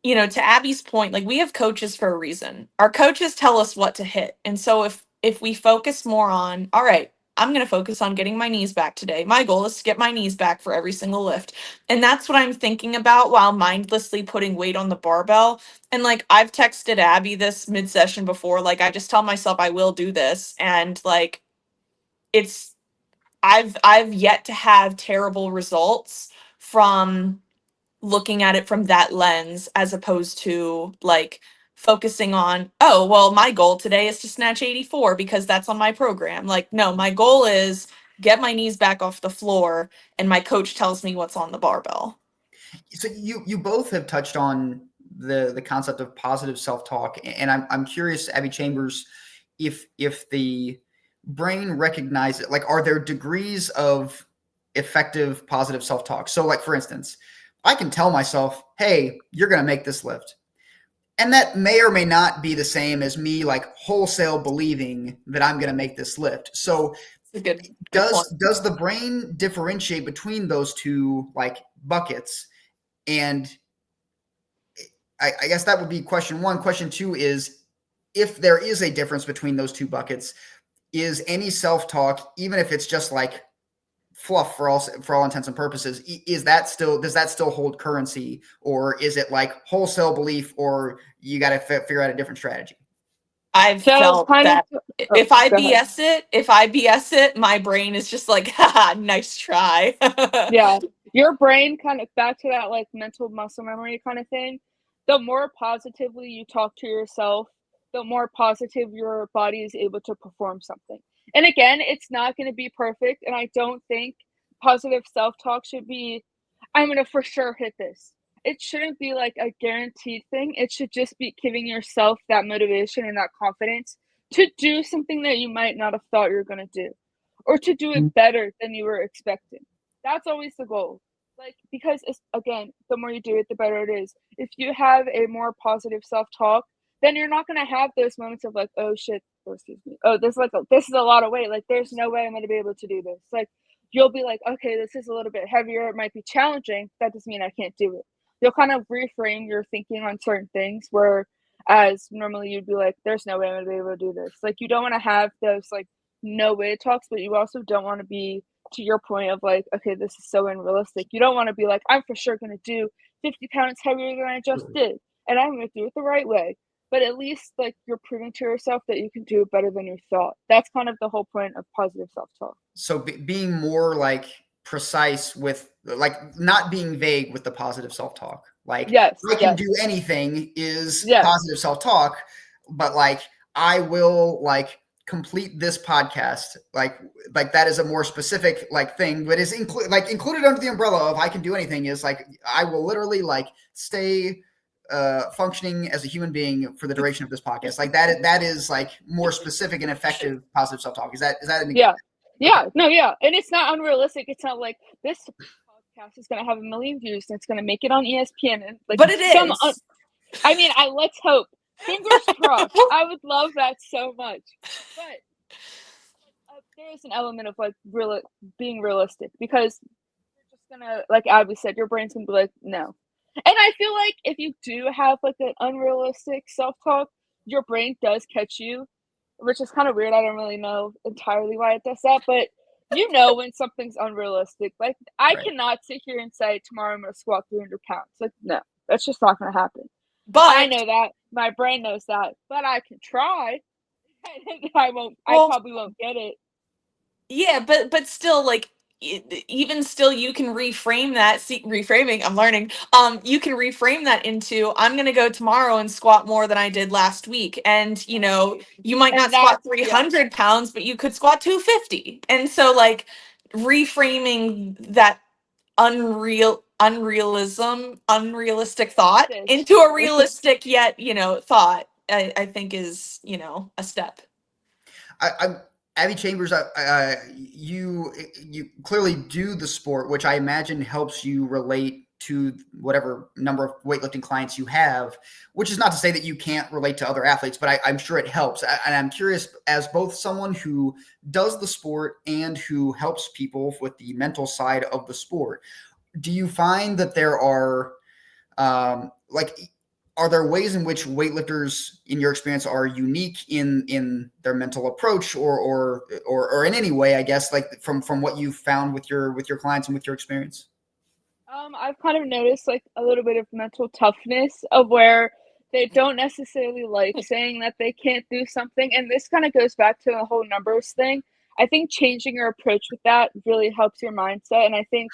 you know, to Abby's point, like, we have coaches for a reason. Our coaches tell us what to hit. And so if we focus more on, all right, I'm going to focus on getting my knees back today. My goal is to get my knees back for every single lift. And that's what I'm thinking about while mindlessly putting weight on the barbell. And like, I've texted Abby this mid-session before, like, I just tell myself I will do this. And like, I've yet to have terrible results from looking at it from that lens, as opposed to like focusing on, oh, well, my goal today is to snatch 84 because that's on my program. Like, no, my goal is get my knees back off the floor and my coach tells me what's on the barbell. So you both have touched on the concept of positive self-talk, and I'm curious, Abby Chambers, if the brain recognizes it, like, are there degrees of effective positive self-talk? So like, for instance, I can tell myself, hey, you're going to make this lift. And that may or may not be the same as me like wholesale believing that I'm going to make this lift. So does the brain differentiate between those two like buckets? And I guess that would be question one. Question two is, if there is a difference between those two buckets, is any self-talk, even if it's just like fluff for all intents and purposes. Does that still hold currency, or is it like wholesale belief, or you got to figure out a different strategy? I've So felt kind that of. if I Go ahead. BS it, my brain is just like, haha, nice try. Yeah, your brain kind of back to that like mental muscle memory kind of thing. The more positively you talk to yourself, the more positive your body is able to perform something. And again, it's not going to be perfect, and I don't think positive self-talk should be, I'm going to for sure hit this. It shouldn't be like a guaranteed thing. It should just be giving yourself that motivation and that confidence to do something that you might not have thought you were going to do, or to do it better than you were expecting. That's always the goal. Like, because it's, again, the more you do it, the better it is. If you have a more positive self-talk, then you're not going to have those moments of like, oh shit, oh, excuse me, oh, this is a lot of weight, like there's no way I'm going to be able to do this. Like, you'll be like, okay, this is a little bit heavier, it might be challenging, that doesn't mean I can't do it. You'll kind of reframe your thinking on certain things, where as normally you'd be like, there's no way I'm going to be able to do this. Like, you don't want to have those like no way talks, but you also don't want to be, to your point of like, okay, this is so unrealistic. You don't want to be like, I'm for sure going to do 50 pounds heavier than I just did, and I'm going to do it the right way. But at least like you're proving to yourself that you can do it better than you thought. That's kind of the whole point of positive self-talk. So being more like precise with, like, not being vague with the positive self-talk. Like, Yes, I can yes, do anything is yes. positive self-talk, but like, I will like complete this podcast. Like that is a more specific like thing, but is included under the umbrella of I can do anything, is like, I will literally like stay functioning as a human being for the duration of this podcast. Like that is like more specific and effective positive self-talk. Is that an Yeah. Yeah. Okay. No, yeah. And it's not unrealistic. It's not like this podcast is going to have 1 million views and it's going to make it on ESPN. And like, But it some, is. I mean, let's hope. Fingers crossed. I would love that so much. But there is an element of like being realistic, because you're just going to, like Abby said, your brain's going to be like, no. And I feel like if you do have like an unrealistic self-talk, your brain does catch you, which is kind of weird. I don't really know entirely why it does that, but you know when something's unrealistic. Like, I Right. cannot sit here and say tomorrow I'm going to squat 300 pounds. Like, no, that's just not going to happen. But I know that. My brain knows that, but I can try. I probably won't get it. yeah, but still, like, even still, you can reframe that. See, reframing, I'm learning. You can reframe that into, I'm gonna go tomorrow and squat more than I did last week, and you know, you might And not squat that's, yeah. 300 pounds, but you could squat 250. And so, like, reframing that unrealistic thought into a realistic yet, thought, I think is, a step. Abby Chambers, you clearly do the sport, which I imagine helps you relate to whatever number of weightlifting clients you have, which is not to say that you can't relate to other athletes, but I'm sure it helps. And I'm curious, as both someone who does the sport and who helps people with the mental side of the sport, do you find that there are are there ways in which weightlifters, in your experience, are unique in their mental approach, or in any way, I guess, like from what you've found with your clients and with your experience? I've kind of noticed like a little bit of mental toughness, of where they don't necessarily like saying that they can't do something. And this kind of goes back to the whole numbers thing. I think changing your approach with that really helps your mindset. And I think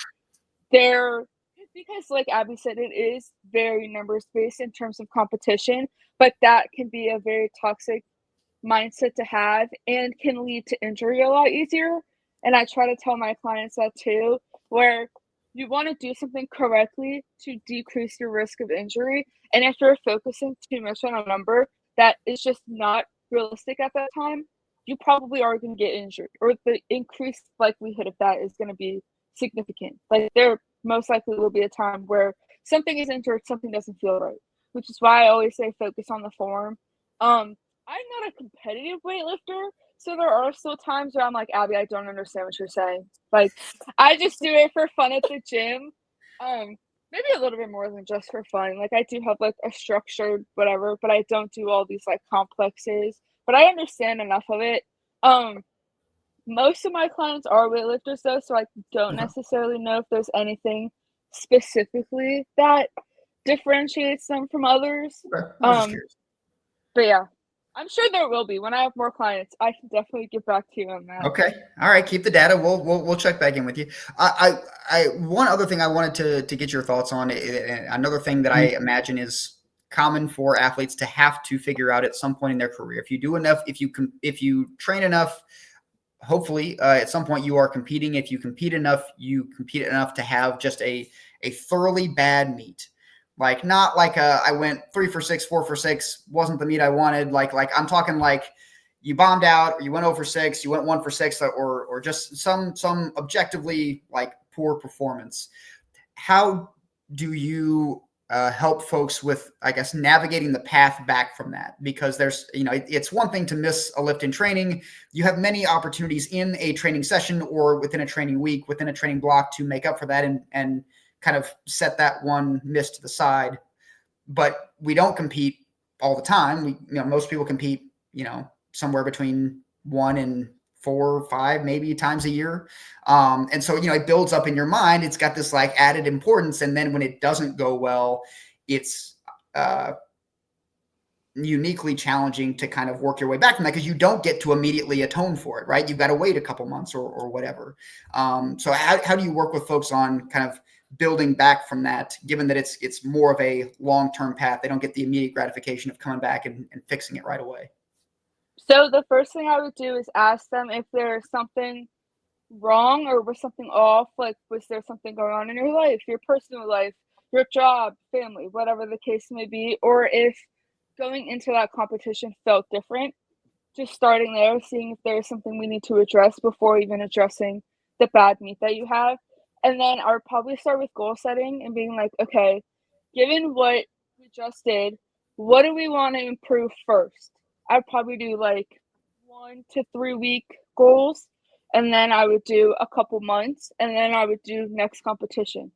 because like Abby said, it is very numbers based in terms of competition, but that can be a very toxic mindset to have and can lead to injury a lot easier. And I try to tell my clients that too, where you want to do something correctly to decrease your risk of injury. And if you're focusing too much on a number that is just not realistic at that time, you probably are going to get injured, or the increased likelihood of that is going to be significant. Like, there most likely will be a time where something is injured, something doesn't feel right, which is why I always say focus on the form. I'm not a competitive weightlifter, so there are still times where I'm like, Abby, I don't understand what you're saying. Like, I just do it for fun at the gym. Maybe a little bit more than just for fun. Like, I do have like a structured whatever, but I don't do all these like complexes. But I understand enough of it. Most of my clients are weightlifters though, so I don't Okay. necessarily know if there's anything specifically that differentiates them from others. Okay. I was just Um, curious. but yeah, I'm sure there will be. When I have more clients, I can definitely get back to you on that. Okay. All right. Keep the data. We'll check back in with you. One other thing I wanted to get your thoughts on. Another thing that I imagine is common for athletes to have to figure out at some point in their career. If you do enough, if you train enough, hopefully at some point you are competing. If you compete enough, you compete enough to have just a thoroughly bad meet. Like not like I went 3 for 6, 4 for 6, wasn't the meet I wanted. Like I'm talking like you bombed out, or you went 0 for 6, you went 1 for 6, or just some objectively like poor performance. How do you help folks with, I guess, navigating the path back from that? Because there's, it's one thing to miss a lift in training. You have many opportunities in a training session or within a training week, within a training block to make up for that and kind of set that one miss to the side. But we don't compete all the time. Most people compete, somewhere between 1 and 4 or 5 maybe times a year. And so, it builds up in your mind. It's got this like added importance. And then when it doesn't go well, it's uniquely challenging to kind of work your way back from that, because you don't get to immediately atone for it, right? You've got to wait a couple months or whatever. So how do you work with folks on kind of building back from that, given that it's more of a long-term path? They don't get the immediate gratification of coming back and fixing it right away. So the first thing I would do is ask them if there's something wrong or was something off. Like, was there something going on in your life, your personal life, your job, family, whatever the case may be, or if going into that competition felt different. Just starting there, seeing if there's something we need to address before even addressing the bad meat that you have. And then I would probably start with goal setting and being like, okay, given what we just did, what do we want to improve first? I'd probably do like 1 to 3 week goals, and then I would do a couple months, and then I would do next competition.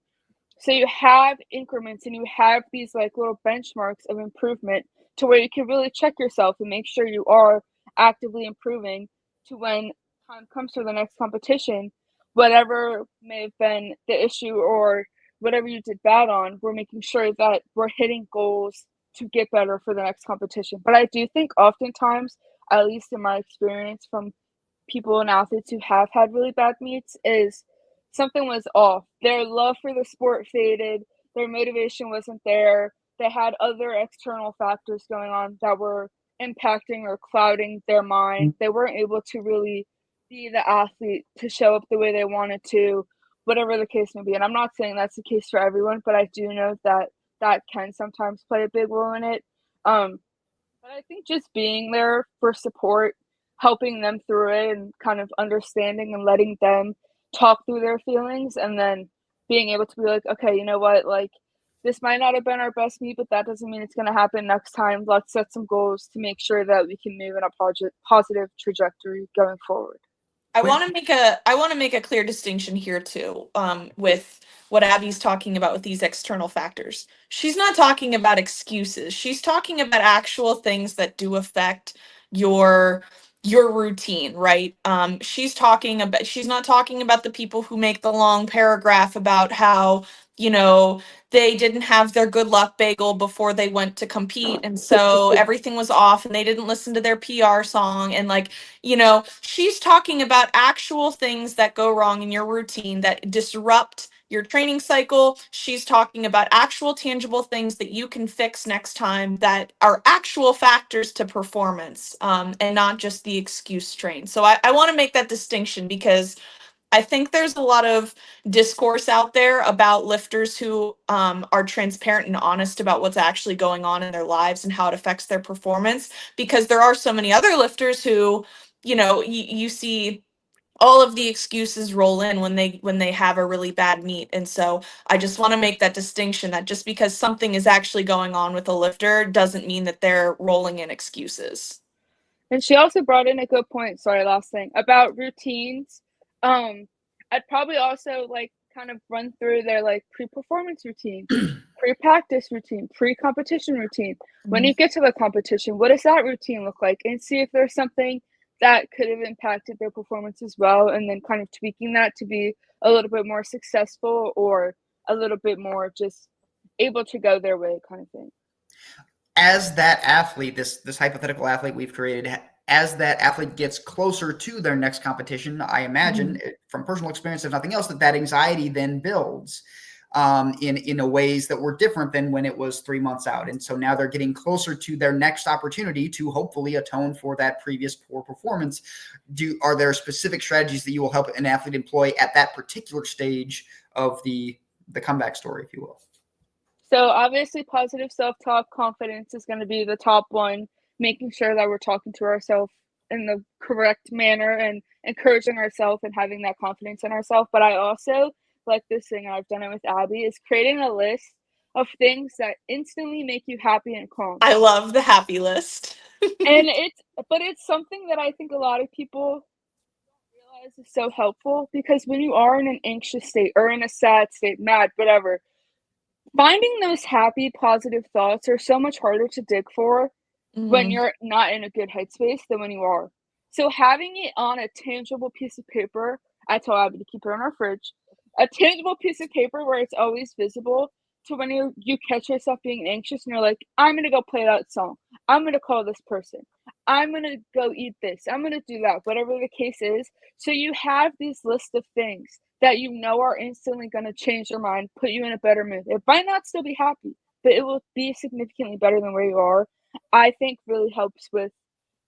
So you have increments and you have these like little benchmarks of improvement to where you can really check yourself and make sure you are actively improving, to when time comes for the next competition, whatever may have been the issue or whatever you did bad on, we're making sure that we're hitting goals to get better for the next competition. But I do think oftentimes, at least in my experience from people and athletes who have had really bad meets, is something was off. Their love for the sport faded, their motivation wasn't there. They had other external factors going on that were impacting or clouding their mind. They weren't able to really be the athlete to show up the way they wanted to, whatever the case may be. And I'm not saying that's the case for everyone, but I do know that that can sometimes play a big role in it. But I think just being there for support, helping them through it, and kind of understanding and letting them talk through their feelings, and then being able to be like, okay, you know what, like, this might not have been our best meet, but that doesn't mean it's going to happen next time. Let's set some goals to make sure that we can move in a positive trajectory going forward. I want to make a clear distinction here too, with what Abby's talking about with these external factors. She's not talking about excuses. She's talking about actual things that do affect your routine, right? She's not talking about the people who make the long paragraph about how, they didn't have their good luck bagel before they went to compete, and so everything was off and they didn't listen to their PR song, and like, she's talking about actual things that go wrong in your routine that disrupt your training cycle. She's talking about actual tangible things that you can fix next time that are actual factors to performance, and not just the excuse train. So I want to make that distinction, because I think there's a lot of discourse out there about lifters who are transparent and honest about what's actually going on in their lives and how it affects their performance, because there are so many other lifters who, you see all of the excuses roll in when they have a really bad meet. And so I just want to make that distinction, that just because something is actually going on with a lifter doesn't mean that they're rolling in excuses. And she also brought in a good point, sorry, last thing, about routines. I'd probably also like kind of run through their like pre-performance routine, pre-practice routine, pre-competition routine. When you get to the competition, what does that routine look like? And see if there's something that could have impacted their performance as well, and then kind of tweaking that to be a little bit more successful or a little bit more just able to go their way kind of thing. As that athlete, this hypothetical athlete we've created, as that athlete gets closer to their next competition, I imagine from personal experience, if nothing else, that anxiety then builds in a ways that were different than when it was 3 months out. And so now they're getting closer to their next opportunity to hopefully atone for that previous poor performance. Are there specific strategies that you will help an athlete employ at that particular stage of the comeback story, if you will? So obviously positive self-talk, confidence is going to be the top one, making sure that we're talking to ourselves in the correct manner and encouraging ourselves and having that confidence in ourselves. But I also like this thing, I've done it with Abby, is creating a list of things that instantly make you happy and calm. I love the happy list. And it's something that I think a lot of people don't realize is so helpful, because when you are in an anxious state or in a sad state, mad, whatever, finding those happy, positive thoughts are so much harder to dig for when you're not in a good headspace than when you are. So having it on a tangible piece of paper, I tell Abby to keep it on our fridge, a tangible piece of paper where it's always visible, to when you catch yourself being anxious and you're like, I'm going to go play that song. I'm going to call this person. I'm going to go eat this. I'm going to do that, whatever the case is. So you have these list of things that you know are instantly going to change your mind, put you in a better mood. It might not still be happy, but it will be significantly better than where you are. I think really helps with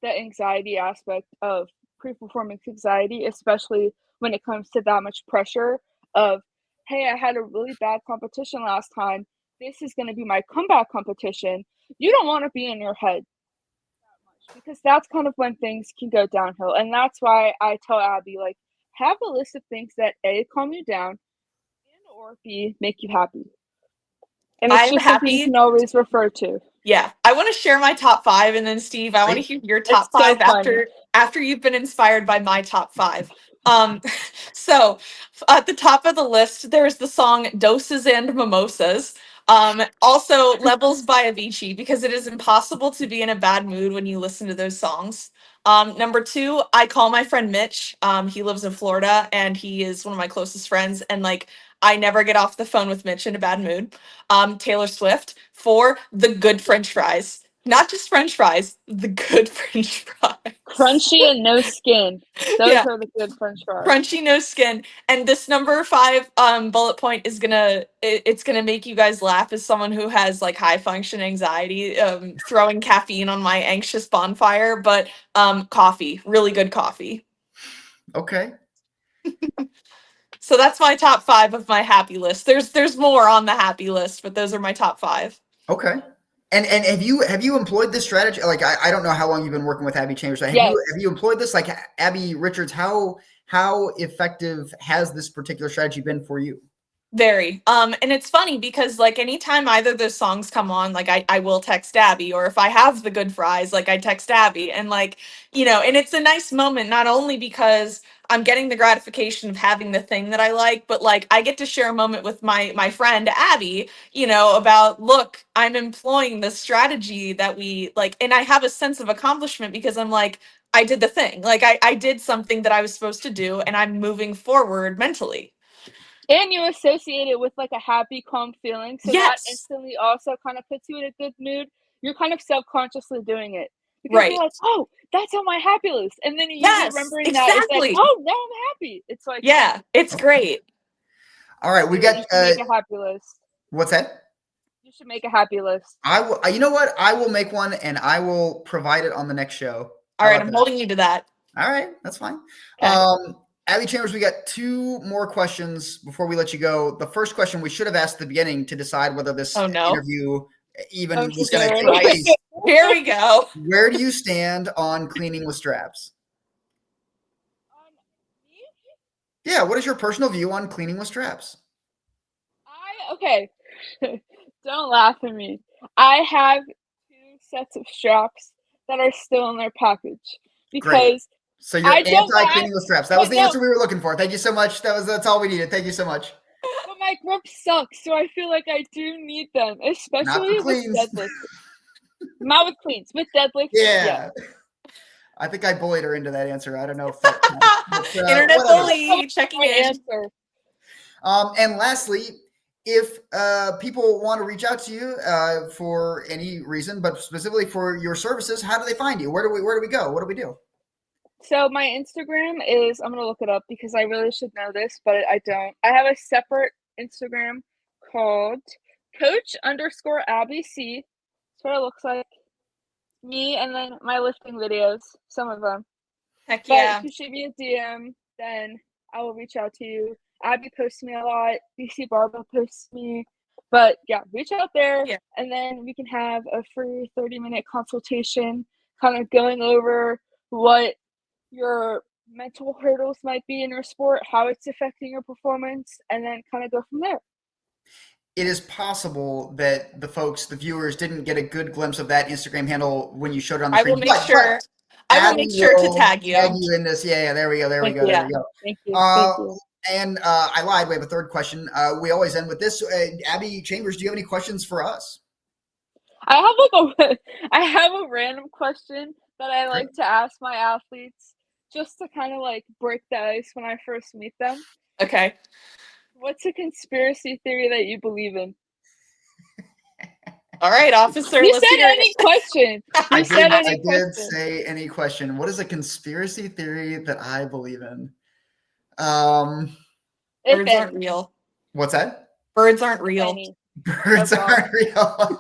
the anxiety aspect of pre-performance anxiety, especially when it comes to that much pressure of, hey, I had a really bad competition last time. This is going to be my comeback competition. You don't want to be in your head that much, because that's kind of when things can go downhill. And that's why I tell Abby, like, have a list of things that A, calm you down, and or B, make you happy. And it's just something you can always refer to. Yeah, I want to share my top 5, and then Steve, I want to hear your top 5 after you've been inspired by my top 5. So at the top of the list, there's the song "Doses and Mimosas." Also "Levels" by Avicii, because it is impossible to be in a bad mood when you listen to those songs. Number 2, I Call My Friend Mitch. He lives in Florida, and he is one of my closest friends, and like, I never get off the phone with Mitch in a bad mood. Taylor Swift. 4, the good French fries. Not just French fries, the good French fries. Crunchy and no skin. Those are the good French fries. Crunchy, no skin. And this number 5 bullet point is it's gonna make you guys laugh, as someone who has like high function anxiety, throwing caffeine on my anxious bonfire. But coffee, really good coffee. Okay. So that's my top 5 of my happy list. There's more on the happy list, but those are my top 5. Okay. And have you employed this strategy? Like, I don't know how long you've been working with Abby Chambers. Have you employed this? Like, Abby Richards, how effective has this particular strategy been for you? Very. And it's funny because like anytime either of those songs come on, like I will text Abby, or if I have the good fries, like I text Abby, and like, you know, and it's a nice moment, not only because I'm getting the gratification of having the thing that I like, but like I get to share a moment with my friend Abby, you know, about, look, I'm employing this strategy that we like, and I have a sense of accomplishment because I'm like, I did the thing. Like I did something that I was supposed to do, and I'm moving forward mentally. And you associate it with like a happy, calm feeling. So that instantly also kind of puts you in a good mood. You're kind of subconsciously doing it. Because you're like, oh, that's on my happy list. And then you remembering that, it's like, oh, now I'm happy. It's like, it's great. All right, we got make a happy list. What's that? You should make a happy list. I will. You know what? I will make one, and I will provide it on the next show. All right, I'm holding you to that. All right, that's fine. Okay. Abby Chambers, we got 2 more questions before we let you go. The first question we should have asked at the beginning to decide whether this interview even was going to take place. Here we go. Where do you stand on cleaning with straps? Yeah, what is your personal view on cleaning with straps? Don't laugh at me. I have 2 sets of straps that are still in their package because. Great. So you're anti-cleaning with straps. That was the answer we were looking for. Thank you so much. That's all we needed. Thank you so much. But my grip sucks, so I feel like I do need them, especially with deadlifts. Not with cleans, with deadlifts. Yeah. I think I bullied her into that answer. I don't know if that counts, but, Internet whatever. bully checking My in. answer. And lastly, if people want to reach out to you for any reason, but specifically for your services, how do they find you? Where do we go? What do we do? So my Instagram is, I'm gonna look it up because I really should know this, but I don't. I have a separate Instagram called Coach_Abby C. That's what it looks like. Me and then my lifting videos, some of them. Heck But yeah. if you shoot me a DM, then I will reach out to you. Abby posts me a lot. DC Barbell posts me. But yeah, reach out there, Yeah. and then we can have a free 30-minute consultation, kind of going over what your mental hurdles might be in your sport, how it's affecting your performance, and then kind of go from there. It is possible that the viewers, didn't get a good glimpse of that Instagram handle when you showed it on the I screen. will make sure. I will Abby make sure to will tag you. in this. Yeah, there we go. Thank you. There we go. Thank you. Uh, Thank you. And I lied. We have a third question. We always end with this. Abby Chambers, do you have any questions for us? I have a random question that I like to ask my athletes just to kind of like break the ice when I first meet them. Okay. What's a conspiracy theory that you believe in? All right, officer. You let's said hear it. any question. I said any did question. say any question. What is a conspiracy theory that I believe in? If Birds aren't any. real. What's that? Birds aren't real. Any. Birds Okay. aren't real.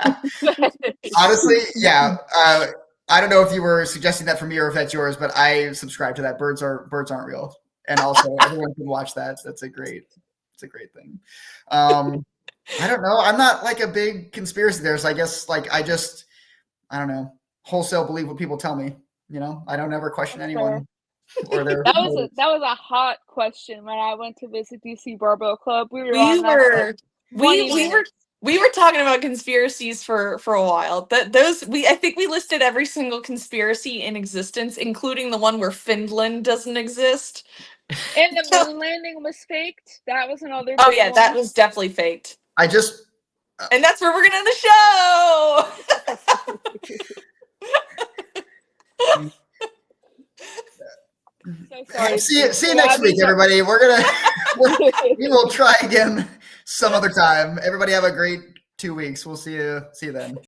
Honestly, yeah. I don't know if you were suggesting that for me or if that's yours, but I subscribe to that. Birds aren't real, and also everyone can watch that. It's a great thing. I don't know. I'm not like a big conspiracy theorist. I guess like I don't know, wholesale believe what people tell me. You know, I don't ever question That's anyone or their. That was a hot question when I went to visit DC Barbell Club. We were on We that for were 20 minutes. we were talking about conspiracies for a while. I think we listed every single conspiracy in existence, including the one where Finland doesn't exist. And the moon landing was faked. That was another. Oh big yeah, that one. was definitely faked. And that's where we're gonna end the show. So sorry. See you next week, everybody. We will try again some other time. Everybody have a great 2 weeks. We'll see you then.